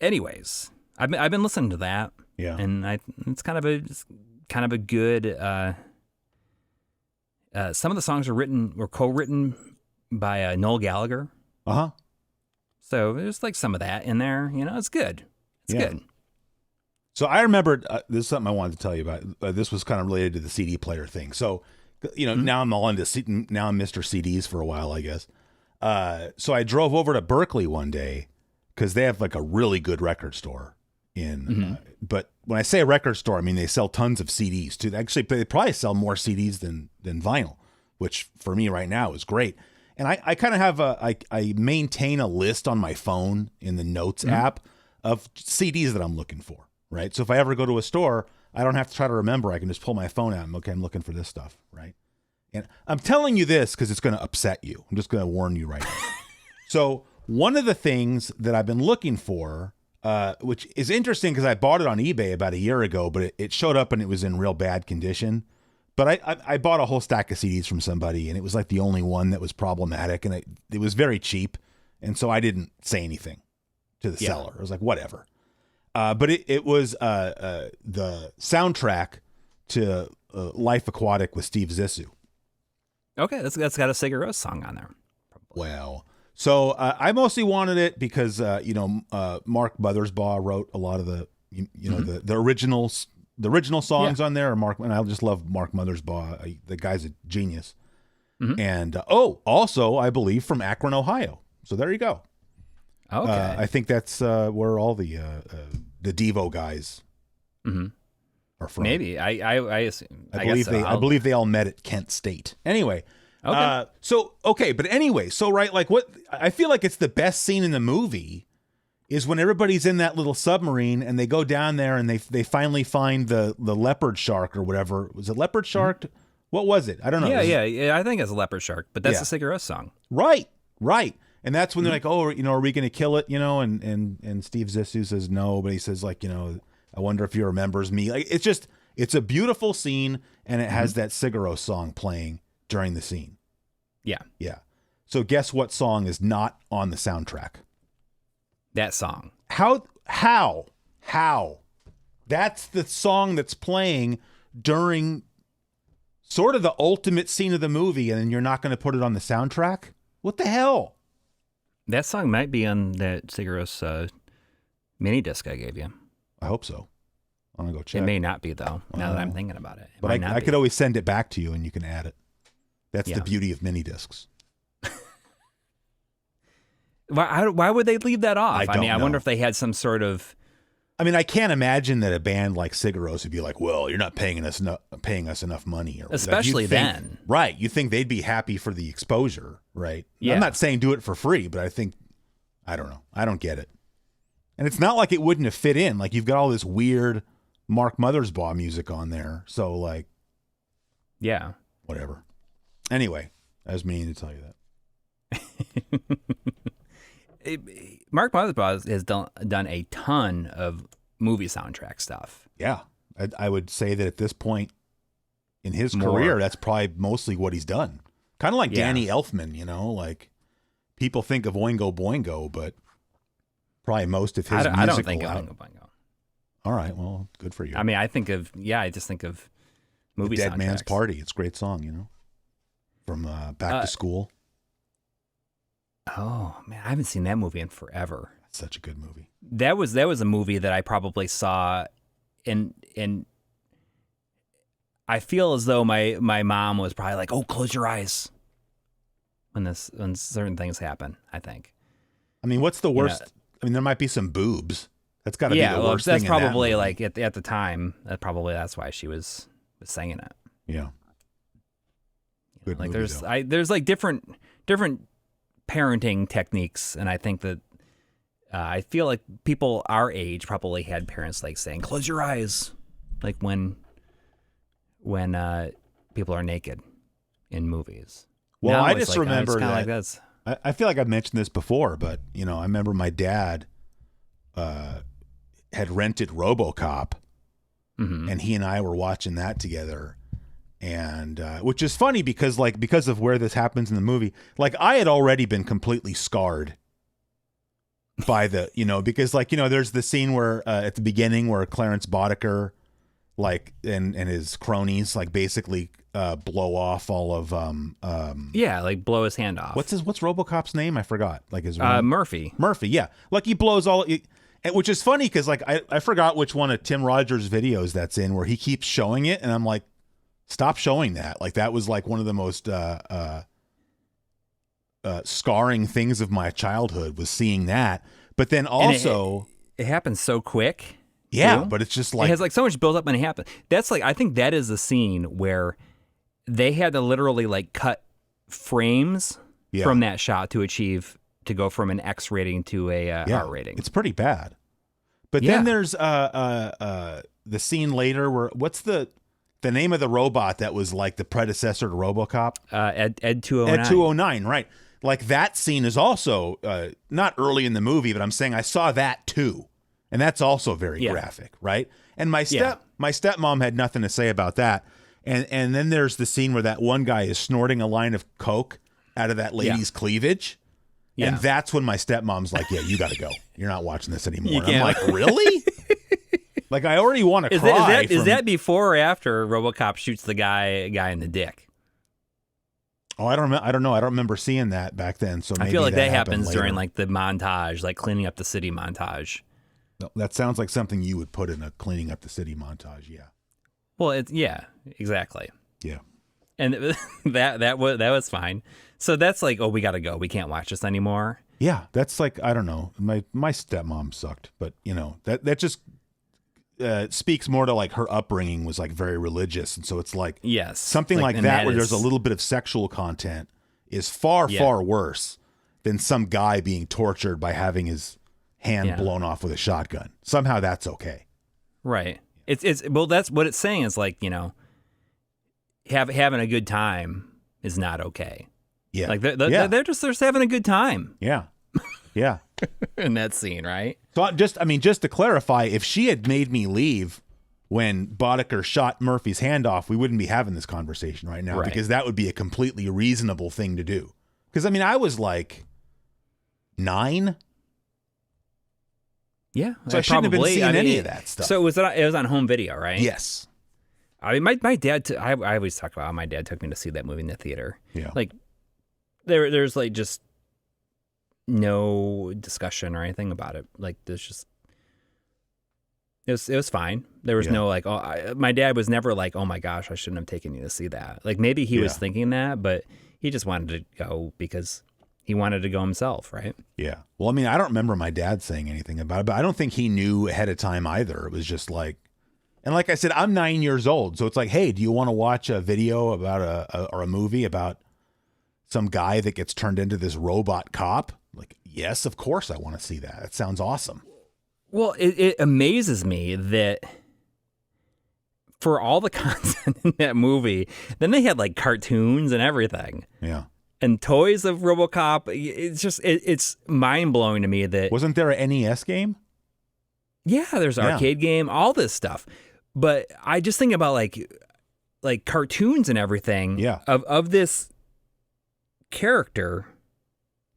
Anyways, I've been listening to that. Yeah, and it's kind of a good. Some of the songs were co-written by Noel Gallagher. Uh-huh. So there's like some of that in there. It's good. It's good. So I remember this is something I wanted to tell you about. This was kind of related to the CD player thing. So, now I'm all into now I'm Mr. CDs for a while, I guess. So I drove over to Berkeley one day because they have like a really good record store but when I say a record store, I mean they sell tons of CDs too. Actually, they probably sell more CDs than vinyl, which for me right now is great. And I kind of have I maintain a list on my phone in the Notes app of CDs that I'm looking for, right? So if I ever go to a store, I don't have to try to remember. I can just pull my phone out and I'm looking for this stuff, right? And I'm telling you this because it's going to upset you. I'm just going to warn you right now. So one of the things that I've been looking for, which is interesting because I bought it on eBay about a year ago, but it showed up and it was in real bad condition. But I bought a whole stack of CDs from somebody, and it was like the only one that was problematic, and it was very cheap, and so I didn't say anything to the seller. I was like, whatever. But it was the soundtrack to Life Aquatic with Steve Zissou. Okay, that's got a Sigur Rós song on there. Probably. Well, so I mostly wanted it because Mark Mothersbaugh wrote a lot of the the originals. The original songs on there are Mark, and I just love Mark Mothersbaugh. The guy's a genius. And also I believe from Akron, Ohio. So there you go. Okay, I think that's where all the Devo guys are from. Maybe I assume. I believe they all met at Kent State. Anyway, but anyway, so right, like what I feel like it's the best scene in the movie. Is when everybody's in that little submarine and they go down there and they finally find the leopard shark or whatever. Was it leopard shark? What was it? I don't know. Yeah. I think it's a leopard shark, but that's the Sigur Rós song. Right. And that's when they're like, oh, are we going to kill it? And Steve Zissou says no, but he says like, I wonder if he remembers me. Like it's a beautiful scene, and it has that Sigur Rós song playing during the scene. Yeah. So guess what song is not on the soundtrack? That song. How? That's the song that's playing during sort of the ultimate scene of the movie, and then you're not going to put it on the soundtrack? What the hell? That song might be on that Sigur Rós mini disc I gave you. I hope so. I'm gonna go check. It may not be though. Now that I'm thinking about it, but I could always send it back to you and you can add it. That's the beauty of mini discs. Why would they leave that off? I I wonder if they had some sort of. I mean, I can't imagine that a band like Sigur Rós would be like, "Well, you're not paying us enough money," or especially then, right? You think they'd be happy for the exposure, right? Yeah. I'm not saying do it for free, but I don't know. I don't get it. And it's not like it wouldn't have fit in. Like you've got all this weird Mark Mothersbaugh music on there, so like, yeah, whatever. Anyway, I was meaning to tell you that. Mark Mothersbaugh has done a ton of movie soundtrack stuff. Yeah, I would say that at this point in his career, that's probably mostly what he's done. Kind of like Danny Elfman, like people think of Oingo Boingo, but probably most of his musical. I don't think of Oingo Boingo. All right, well, good for you. I mean, I just think of movie Dead soundtracks. Man's Party. It's a great song, from Back to School. Oh man, I haven't seen that movie in forever. That's such a good movie. That was a movie that I probably saw, and I feel as though my mom was probably like, "Oh, close your eyes," when certain things happen. I think. I mean, what's the worst? I mean, there might be some boobs. That's got to be the worst that's thing. Probably in that like at the time. That's why she was singing it. Yeah. Good like movie, there's like different parenting techniques, and I think that I feel like people our age probably had parents like saying close your eyes, like when people are naked in movies. Well, now I just remember that like that's I feel like I've mentioned this before, but I remember my dad had rented Robocop, and he and I were watching that together. And which is funny because of where this happens in the movie, like I had already been completely scarred by the, because there's the scene where at the beginning where Clarence Boddicker and his cronies basically blow off all of blow his hand off. What's Robocop's name? I forgot. His Murphy. Yeah. He blows all. Which is funny because I forgot which one of Tim Rogers' videos that's in where he keeps showing it, and I'm like, stop showing that. That was one of the most scarring things of my childhood was seeing that. But then also it happens so quick. Yeah, too. but it's just it has so much build up when it happens. That's I think that is the scene where they had to literally cut frames from that shot to go from an X rating to a R rating. It's pretty bad. But then there's the scene later where what's the name of the robot that was the predecessor to Robocop? Ed 209. Ed 209, right. That scene is also not early in the movie, but I'm saying I saw that too. And that's also very graphic, right? And my stepmom had nothing to say about that. And then there's the scene where that one guy is snorting a line of coke out of that lady's cleavage. Yeah. And that's when my stepmom's like, "Yeah, you got to go. You're not watching this anymore." And I'm like, "Really?" I already want to cry. Is that before or after RoboCop shoots the guy in the dick? Oh, I don't know. I don't remember seeing that back then. So maybe I feel like that happens during the montage, cleaning up the city montage. No, that sounds like something you would put in a cleaning up the city montage. Yeah. Well, exactly. Yeah. And that was fine. So that's oh, we got to go. We can't watch this anymore. Yeah, that's I don't know. My stepmom sucked, but that just speaks more to her upbringing was very religious, and so it's yes, something like that where there's a little bit of sexual content is far far than some guy being tortured by having his hand blown off with a shotgun. Somehow that's okay, right? It's well, that's what it's saying is having a good time is not okay. Yeah, they're just having a good time. Yeah, yeah. In that scene, right? So just to clarify, if she had made me leave when Boddicker shot Murphy's hand off, we wouldn't be having this conversation right now because that would be a completely reasonable thing to do. Because I was 9. Yeah, so I shouldn't have been seeing any of that stuff. So it was on home video, right? Yes. I mean, my dad. I always talk about how my dad took me to see that movie in the theater. Yeah. There's just no discussion or anything about it. There's just It was fine. There was no like, my dad was never like, oh my gosh, I shouldn't have taken you to see that. Like maybe he was thinking that, but he just wanted to go because he wanted to go himself, right? Yeah. Well, I mean, I don't remember my dad saying anything about it, but I don't think he knew ahead of time either. It was just like, and like I said, I'm 9 years old. So it's like, hey, do you want to watch a video about or a movie about some guy that gets turned into this robot cop? Like, yes, of course I want to see that. That sounds awesome. Well, it amazes me that for all the content in that movie, then they had like cartoons and everything. Yeah. And toys of Robocop. It's just, it's mind blowing to me that. Wasn't there an NES game? Yeah, there's an arcade game, all this stuff. But I just think about like cartoons and everything of this character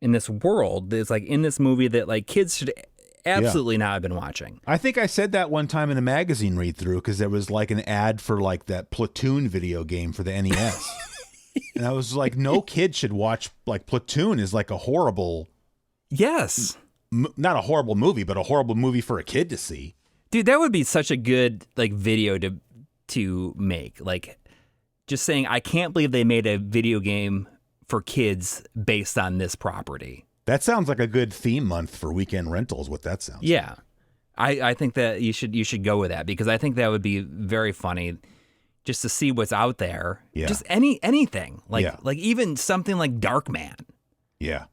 in this world that's like in this movie that like kids should absolutely not have been watching. I think I said that one time in a magazine read through because there was like an ad for like that Platoon video game for the NES. And I was like, no kid should watch, like Platoon is like a horrible. Yes. Not a horrible movie, but a horrible movie for a kid to see. Dude, that would be such a good like video to make. Like just saying, I can't believe they made a video game for kids based on this property. That sounds like a good theme month for weekend rentals, what that sounds like. I think that you should go with that because I think that would be very funny just to see what's out there. Yeah. Just anything. Like even something like Darkman. Yeah.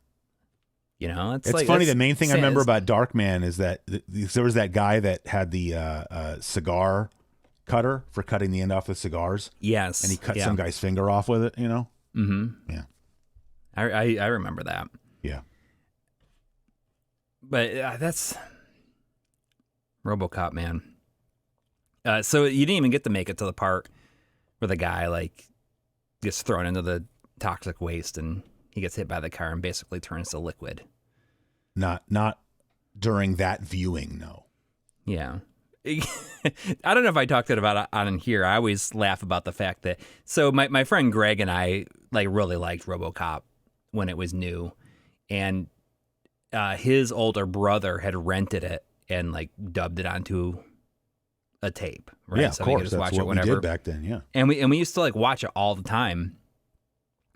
You know, it's like, funny. The main thing I remember about Darkman is that there was that guy that had the cigar cutter for cutting the end off of cigars. Yes. And he cut some guy's finger off with it, you know? Mm-hmm. Yeah. I remember that. Yeah. But that's RoboCop, man. So you didn't even get to make it to the part where the guy like gets thrown into the toxic waste and he gets hit by the car and basically turns to liquid. Not during that viewing, no. Yeah. I don't know if I talked about it on here. I always laugh about the fact that so my friend Greg and I like really liked RoboCop when it was new, and his older brother had rented it and like dubbed it onto a tape, right? Yeah, so of course. That's watch what we did back then, yeah. And we used to like watch it all the time.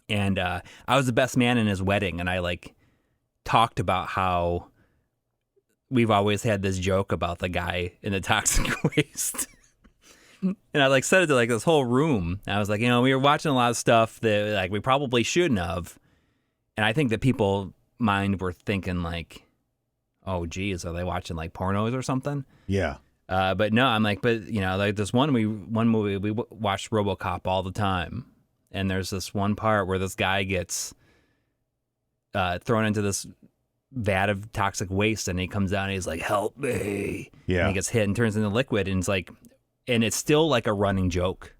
And I was the best man in his wedding, and I like talked about how we've always had this joke about the guy in the toxic waste. And I like said it to like this whole room. I was like, you know, we were watching a lot of stuff that like we probably shouldn't have. And I think that people mind were thinking like, oh geez, are they watching like pornos or something? Yeah. But no, I'm like, but you know, like this one movie we watched RoboCop all the time. And there's this one part where this guy gets thrown into this vat of toxic waste, and he comes out and he's like, "Help me!" Yeah, and he gets hit and turns into liquid, and it's like, and it's still like a running joke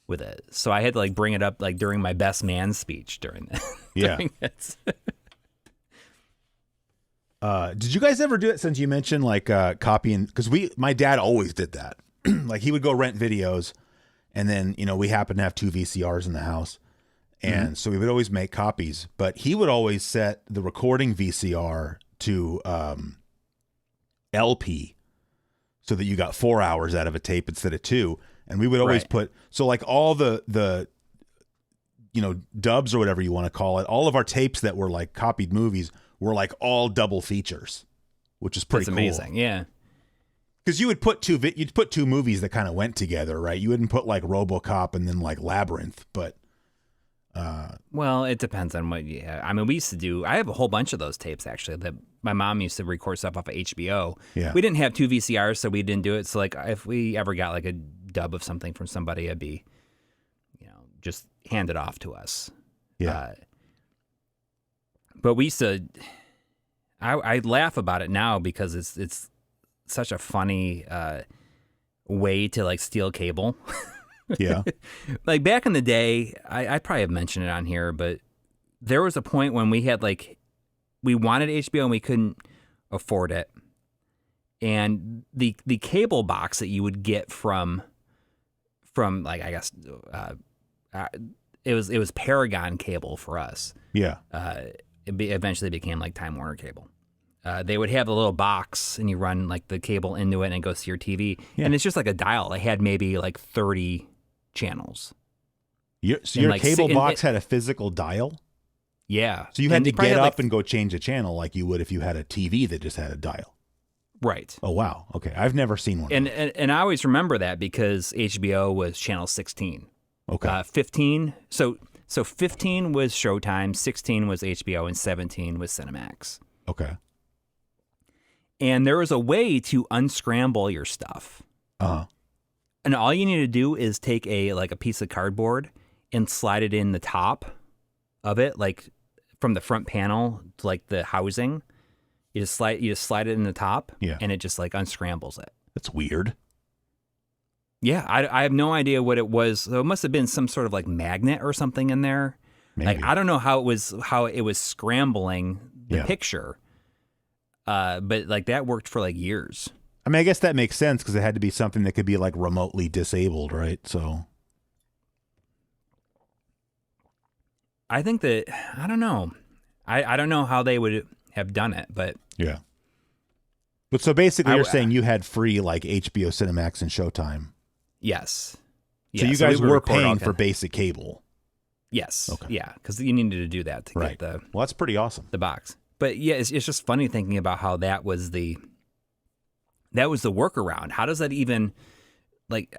with it. So I had to like bring it up like during my best man speech during that. Yeah. Did you guys ever do it? Since you mentioned like copying, because my dad always did that. Like he would go rent videos. And then, you know, we happened to have 2 VCRs in the house. And so we would always make copies. But he would always set the recording VCR to LP so that you got 4 hours out of a tape instead of 2. And we would always put, so like all the, you know, dubs or whatever you want to call it, all of our tapes that were like copied movies were like all double features, which is pretty cool. That's amazing, yeah. Because you'd put two movies that kind of went together, right? You wouldn't put like RoboCop and then like Labyrinth, but well, it depends on what. Yeah, I mean, we used to do. I have a whole bunch of those tapes actually. That my mom used to record stuff off of HBO. Yeah, we didn't have 2 VCRs, so we didn't do it. So like, if we ever got like a dub of something from somebody, it'd be, you know, just hand it off to us. Yeah. But we used to. I laugh about it now because it's such a funny way to like steal cable. Yeah. Like back in the day, I probably have mentioned it on here, but there was a point when we had like, we wanted HBO and we couldn't afford it. And the cable box that you would get from like, I guess, it was Paragon cable for us. Yeah. It eventually became like Time Warner cable. they would have a little box, and you run like the cable into it, and it goes to your TV, and it's just like a dial. It had maybe like 30 channels. So your cable box had a physical dial? Yeah. So you had to get up and go change a channel like you would if you had a TV that just had a dial. Right. Oh, wow. Okay. I've never seen one. And I always remember that because HBO was channel 16. Okay. 15. So 15 was Showtime, 16 was HBO, and 17 was Cinemax. Okay. And there was a way to unscramble your stuff. Uh-huh. And all you need to do is take a piece of cardboard and slide it in the top of it, like from the front panel to like the housing. You just slide it in the top, and it just like unscrambles it. That's weird. Yeah, I have no idea what it was. So it must have been some sort of like magnet or something in there. Maybe. Like I don't know how it was scrambling the picture. But like that worked for like years. I mean, I guess that makes sense because it had to be something that could be like remotely disabled, right? So I think that I don't know. I don't know how they would have done it, but yeah. But so basically, you're saying you had free like HBO, Cinemax, and Showtime. Yes. So you guys were paying for basic cable. Yes. Okay. Yeah, because you needed to do that to get the. Well, that's pretty awesome. The box, but yeah, it's just funny thinking about how that was the workaround. How does that even? Like,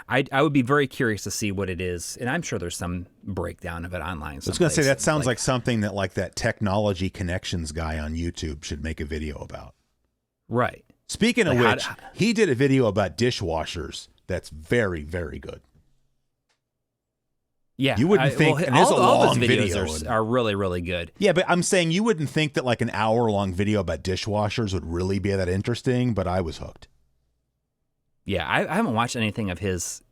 I would be very curious to see what it is, and I'm sure there's some breakdown of it online. I was going to say that sounds like something that like that technology connections guy on YouTube should make a video about. Right. Speaking of which, he did a video about dishwashers that's very, very good. Yeah, you wouldn't think. And there's a long video. Are really, really good. Yeah, but I'm saying you wouldn't think that like an hour-long video about dishwashers would really be that interesting. But I was hooked. Yeah, I haven't watched anything of his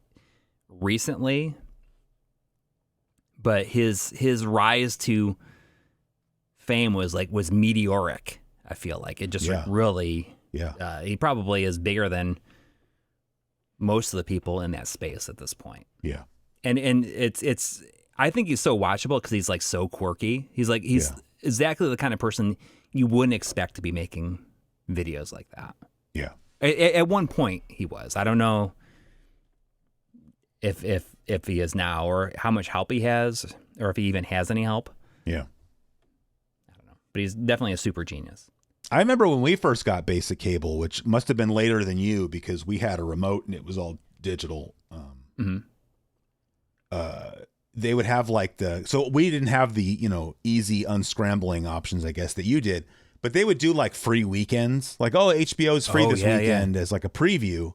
recently, but his rise to fame was meteoric. I feel like it just really. Yeah. He probably is bigger than most of the people in that space at this point. Yeah. And it's I think he's so watchable because he's like so quirky. He's exactly the kind of person you wouldn't expect to be making videos like that. Yeah. At one point he was. I don't know if he is now or how much help he has or if he even has any help. Yeah. I don't know. But he's definitely a super genius. I remember when we first got basic cable, which must have been later than you because we had a remote and it was all digital. They would have like so we didn't have the, easy unscrambling options, I guess, that you did, but they would do like free weekends, like, HBO's free this weekend as like a preview.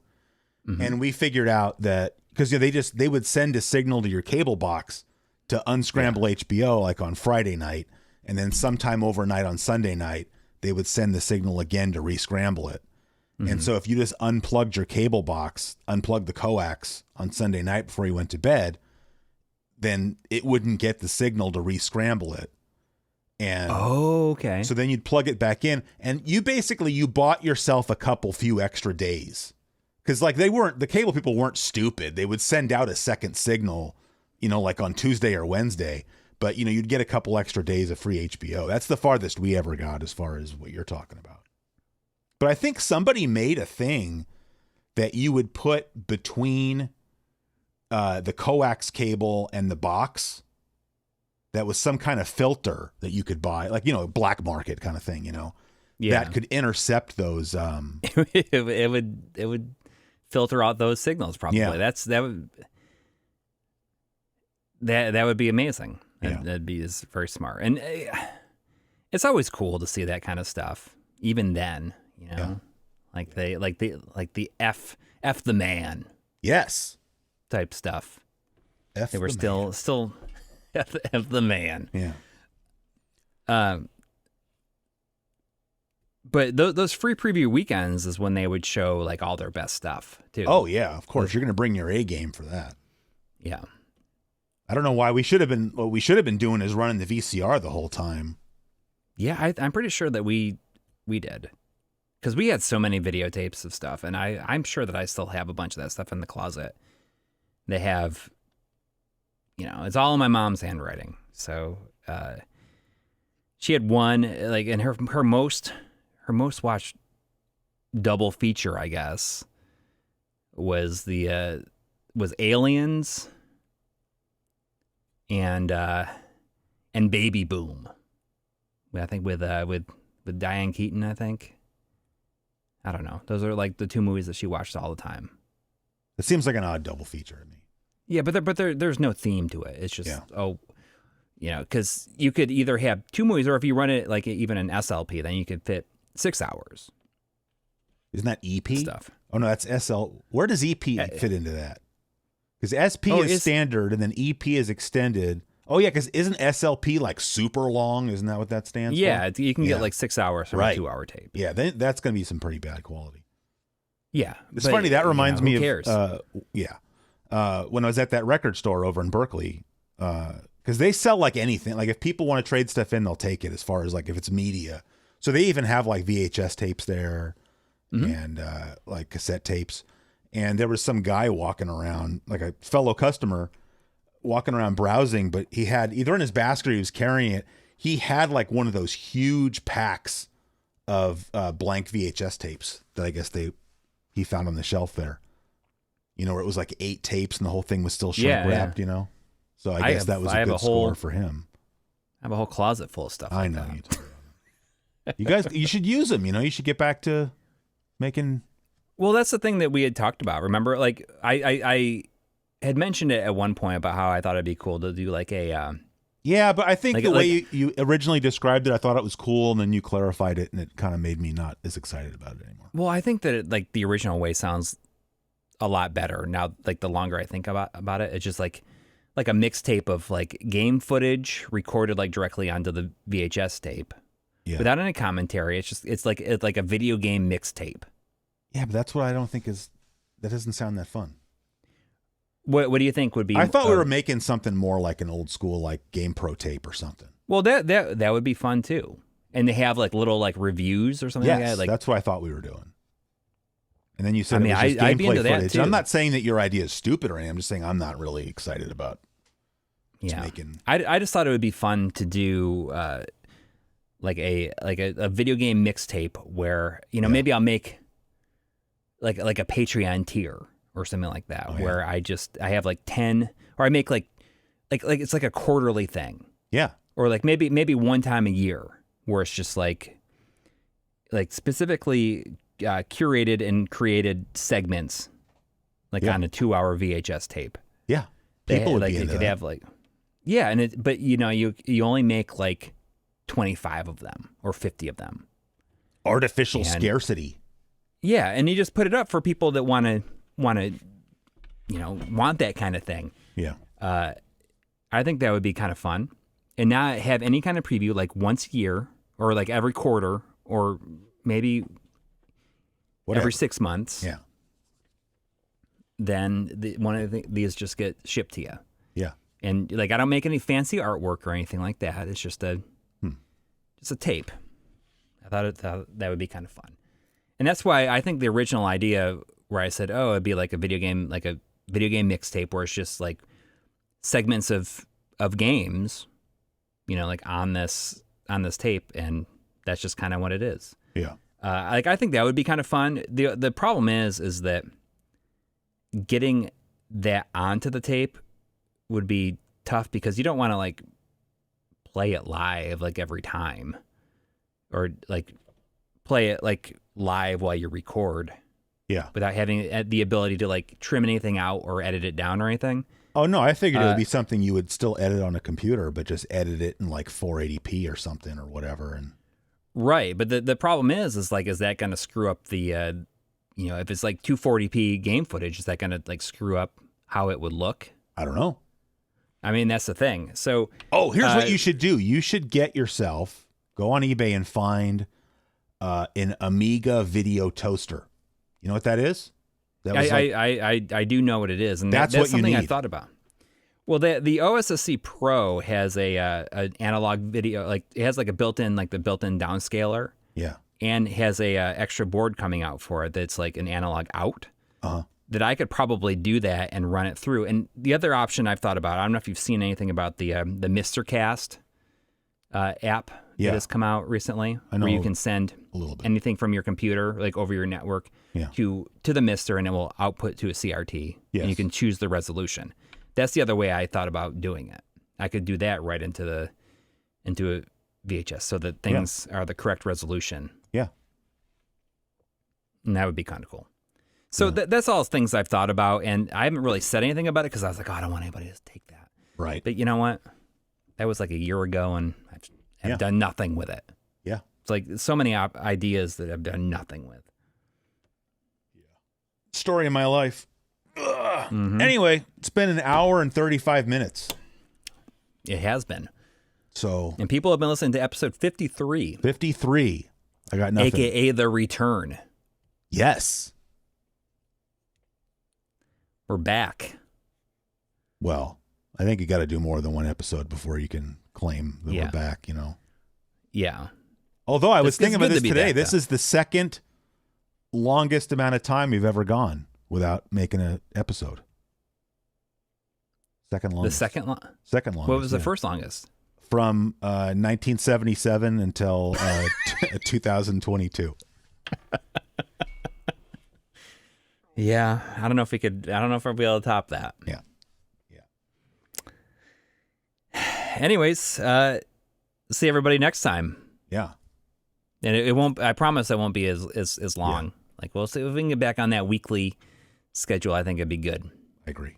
Mm-hmm. And we figured out that because they would send a signal to your cable box to unscramble HBO like on Friday night. And then sometime overnight on Sunday night, they would send the signal again to re-scramble it. Mm-hmm. And so if you just unplugged your cable box, unplugged the coax on Sunday night before you went to bed, then it wouldn't get the signal to re-scramble it. And okay. So then you'd plug it back in and you bought yourself a few extra days. Cause like the cable people weren't stupid. They would send out a second signal, like on Tuesday or Wednesday, but you'd get a couple extra days of free HBO. That's the farthest we ever got as far as what you're talking about. But I think somebody made a thing that you would put between the coax cable and the box that was some kind of filter that you could buy, like, black market kind of thing, that could intercept those. It would filter out those signals probably. Yeah. That would be amazing. Yeah. That'd be very smart. And it's always cool to see that kind of stuff. Even then, like the F the man. Yes. Type stuff. They were still F the man. Yeah. But those free preview weekends is when they would show like all their best stuff too. Oh yeah, of course. You're going to bring your A game for that. Yeah. I don't know why what we should have been doing is running the VCR the whole time. Yeah, I'm pretty sure that we did. Because we had so many videotapes of stuff, and I'm sure that I still have a bunch of that stuff in the closet. They have, it's all in my mom's handwriting. So she had one, like, and her her most watched double feature, I guess, was Aliens and Baby Boom. I think with Diane Keaton, I think. I don't know. Those are like the two movies that she watched all the time. It seems like an odd double feature to me. Yeah, but there's no theme to it. It's just because you could either have two movies, or if you run it like even an SLP, then you could fit 6 hours. Isn't that EP stuff? Oh no, that's SL. Where does EP fit into that? Because SP is standard, and then EP is extended. Oh yeah, because isn't SLP like super long? Isn't that what that stands for? Yeah, you can get like 6 hours from a 2-hour tape. Yeah, that's going to be some pretty bad quality. Yeah, it's funny. That reminds me cares? of when I was at that record store over in Berkeley, because they sell like anything. Like if people want to trade stuff in, they'll take it. As far as like if it's media, so they even have like VHS tapes there, and like cassette tapes. And there was some guy walking around, like a fellow customer, walking around browsing, but he had either in his basket or he was carrying it. He had like one of those huge packs of blank VHS tapes that I guess he found on the shelf there. You know, where it was like 8 tapes and the whole thing was still shrink wrapped, you know? So I guess that was a good score for him. I have a whole closet full of stuff. I know. You guys, you should use them, you know? You should get back to making... Well, that's the thing that we had talked about. Remember, like, I had mentioned it at one point about how I thought it'd be cool to do like a... yeah, but I think like, the way you originally described it, I thought it was cool, and then you clarified it, and it kind of made me not as excited about it anymore. Well, I think that like the original way sounds a lot better now. Like the longer I think about it, it's just like a mixtape of like game footage recorded like directly onto the VHS tape, without any commentary. It's like a video game mixtape. Yeah, but that's what I don't think that doesn't sound that fun. What do you think would be? I thought we were making something more like an old school like Game Pro tape or something. Well, that would be fun too. And they have like little like reviews or something like that. Like, that's what I thought we were doing. And then you said, I'd be into that too. I'm not saying that your idea is stupid or anything. I'm just saying I'm not really excited about making. I just thought it would be fun to do like a video game mixtape where, you know, maybe I'll make like a Patreon tier or something like that, where I have like 10, or I make like it's like a quarterly thing. Yeah. Or like maybe one time a year, where it's just like specifically curated and created segments, like on a 2-hour VHS tape. Yeah. People would be into that. Have like, but you know, you only make like 25 of them or 50 of them. Artificial scarcity. Yeah, and you just put it up for people that want to, you know, want that kind of thing. Yeah. I think that would be kind of fun. And not have any kind of preview like once a year or like every quarter or maybe every 6 months. Yeah. Then one of these just get shipped to you. Yeah. And like I don't make any fancy artwork or anything like that. It's just a tape. I thought that would be kind of fun. And that's why I think the original idea where I said, it'd be like a video game mixtape where it's just like segments of games, you know, like on this tape, and that's just kind of what it is. Yeah. Like I think that would be kind of fun. The problem is that getting that onto the tape would be tough because you don't want to like play it live like every time, or like play it like live while you record. Yeah. Without having the ability to like trim anything out or edit it down or anything. Oh no, I figured it would be something you would still edit on a computer, but just edit it in like 480p or something or whatever. And right, but the problem is that going to screw up the, you know, if it's like 240p game footage, is that going to like screw up how it would look? I don't know. I mean, that's the thing. So, here's what you should do. You should go on eBay and find an Amiga video toaster. You know what that is? I do know what it is, and that's something I thought about. Well, the OSSC Pro has an analog video, like it has like the built-in downscaler. Yeah. And has a extra board coming out for it that's like an analog out. Uh-huh. That I could probably do that and run it through. And the other option I've thought about, I don't know if you've seen anything about the Mr. Cast app that has come out recently, I know. where you can send A little bit. Anything from your computer, like over your network, to the Mister, and it will output to a CRT. Yes. And you can choose the resolution. That's the other way I thought about doing it. I could do that right into a VHS, so that things are the correct resolution. Yeah. And that would be kind of cool. So that's all things I've thought about, and I haven't really said anything about it because I was like, oh, I don't want anybody to take that. Right. But you know what? That was like a year ago, and I've done nothing with it. Yeah. It's like so many ideas that I've done nothing with. Yeah. Story of my life. Anyway, it's been an hour and 35 minutes. It has been. So. And people have been listening to episode 53. 53. I got nothing. AKA The Return. Yes. We're back. Well, I think you got to do more than one episode before you can claim that we're back, you know? Yeah. Although I was thinking about this today. Back, this is the second longest amount of time you've ever gone without making an episode. Second longest. Second longest. What was the first longest? From 1977 until 2022. Yeah, I don't know if I'll be able to top that. Yeah. Anyways, see everybody next time. Yeah. And it won't, I promise it won't be as long. Yeah. Like, we'll see if we can get back on that weekly schedule. I think it'd be good. I agree.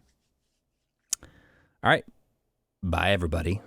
All right. Bye, everybody.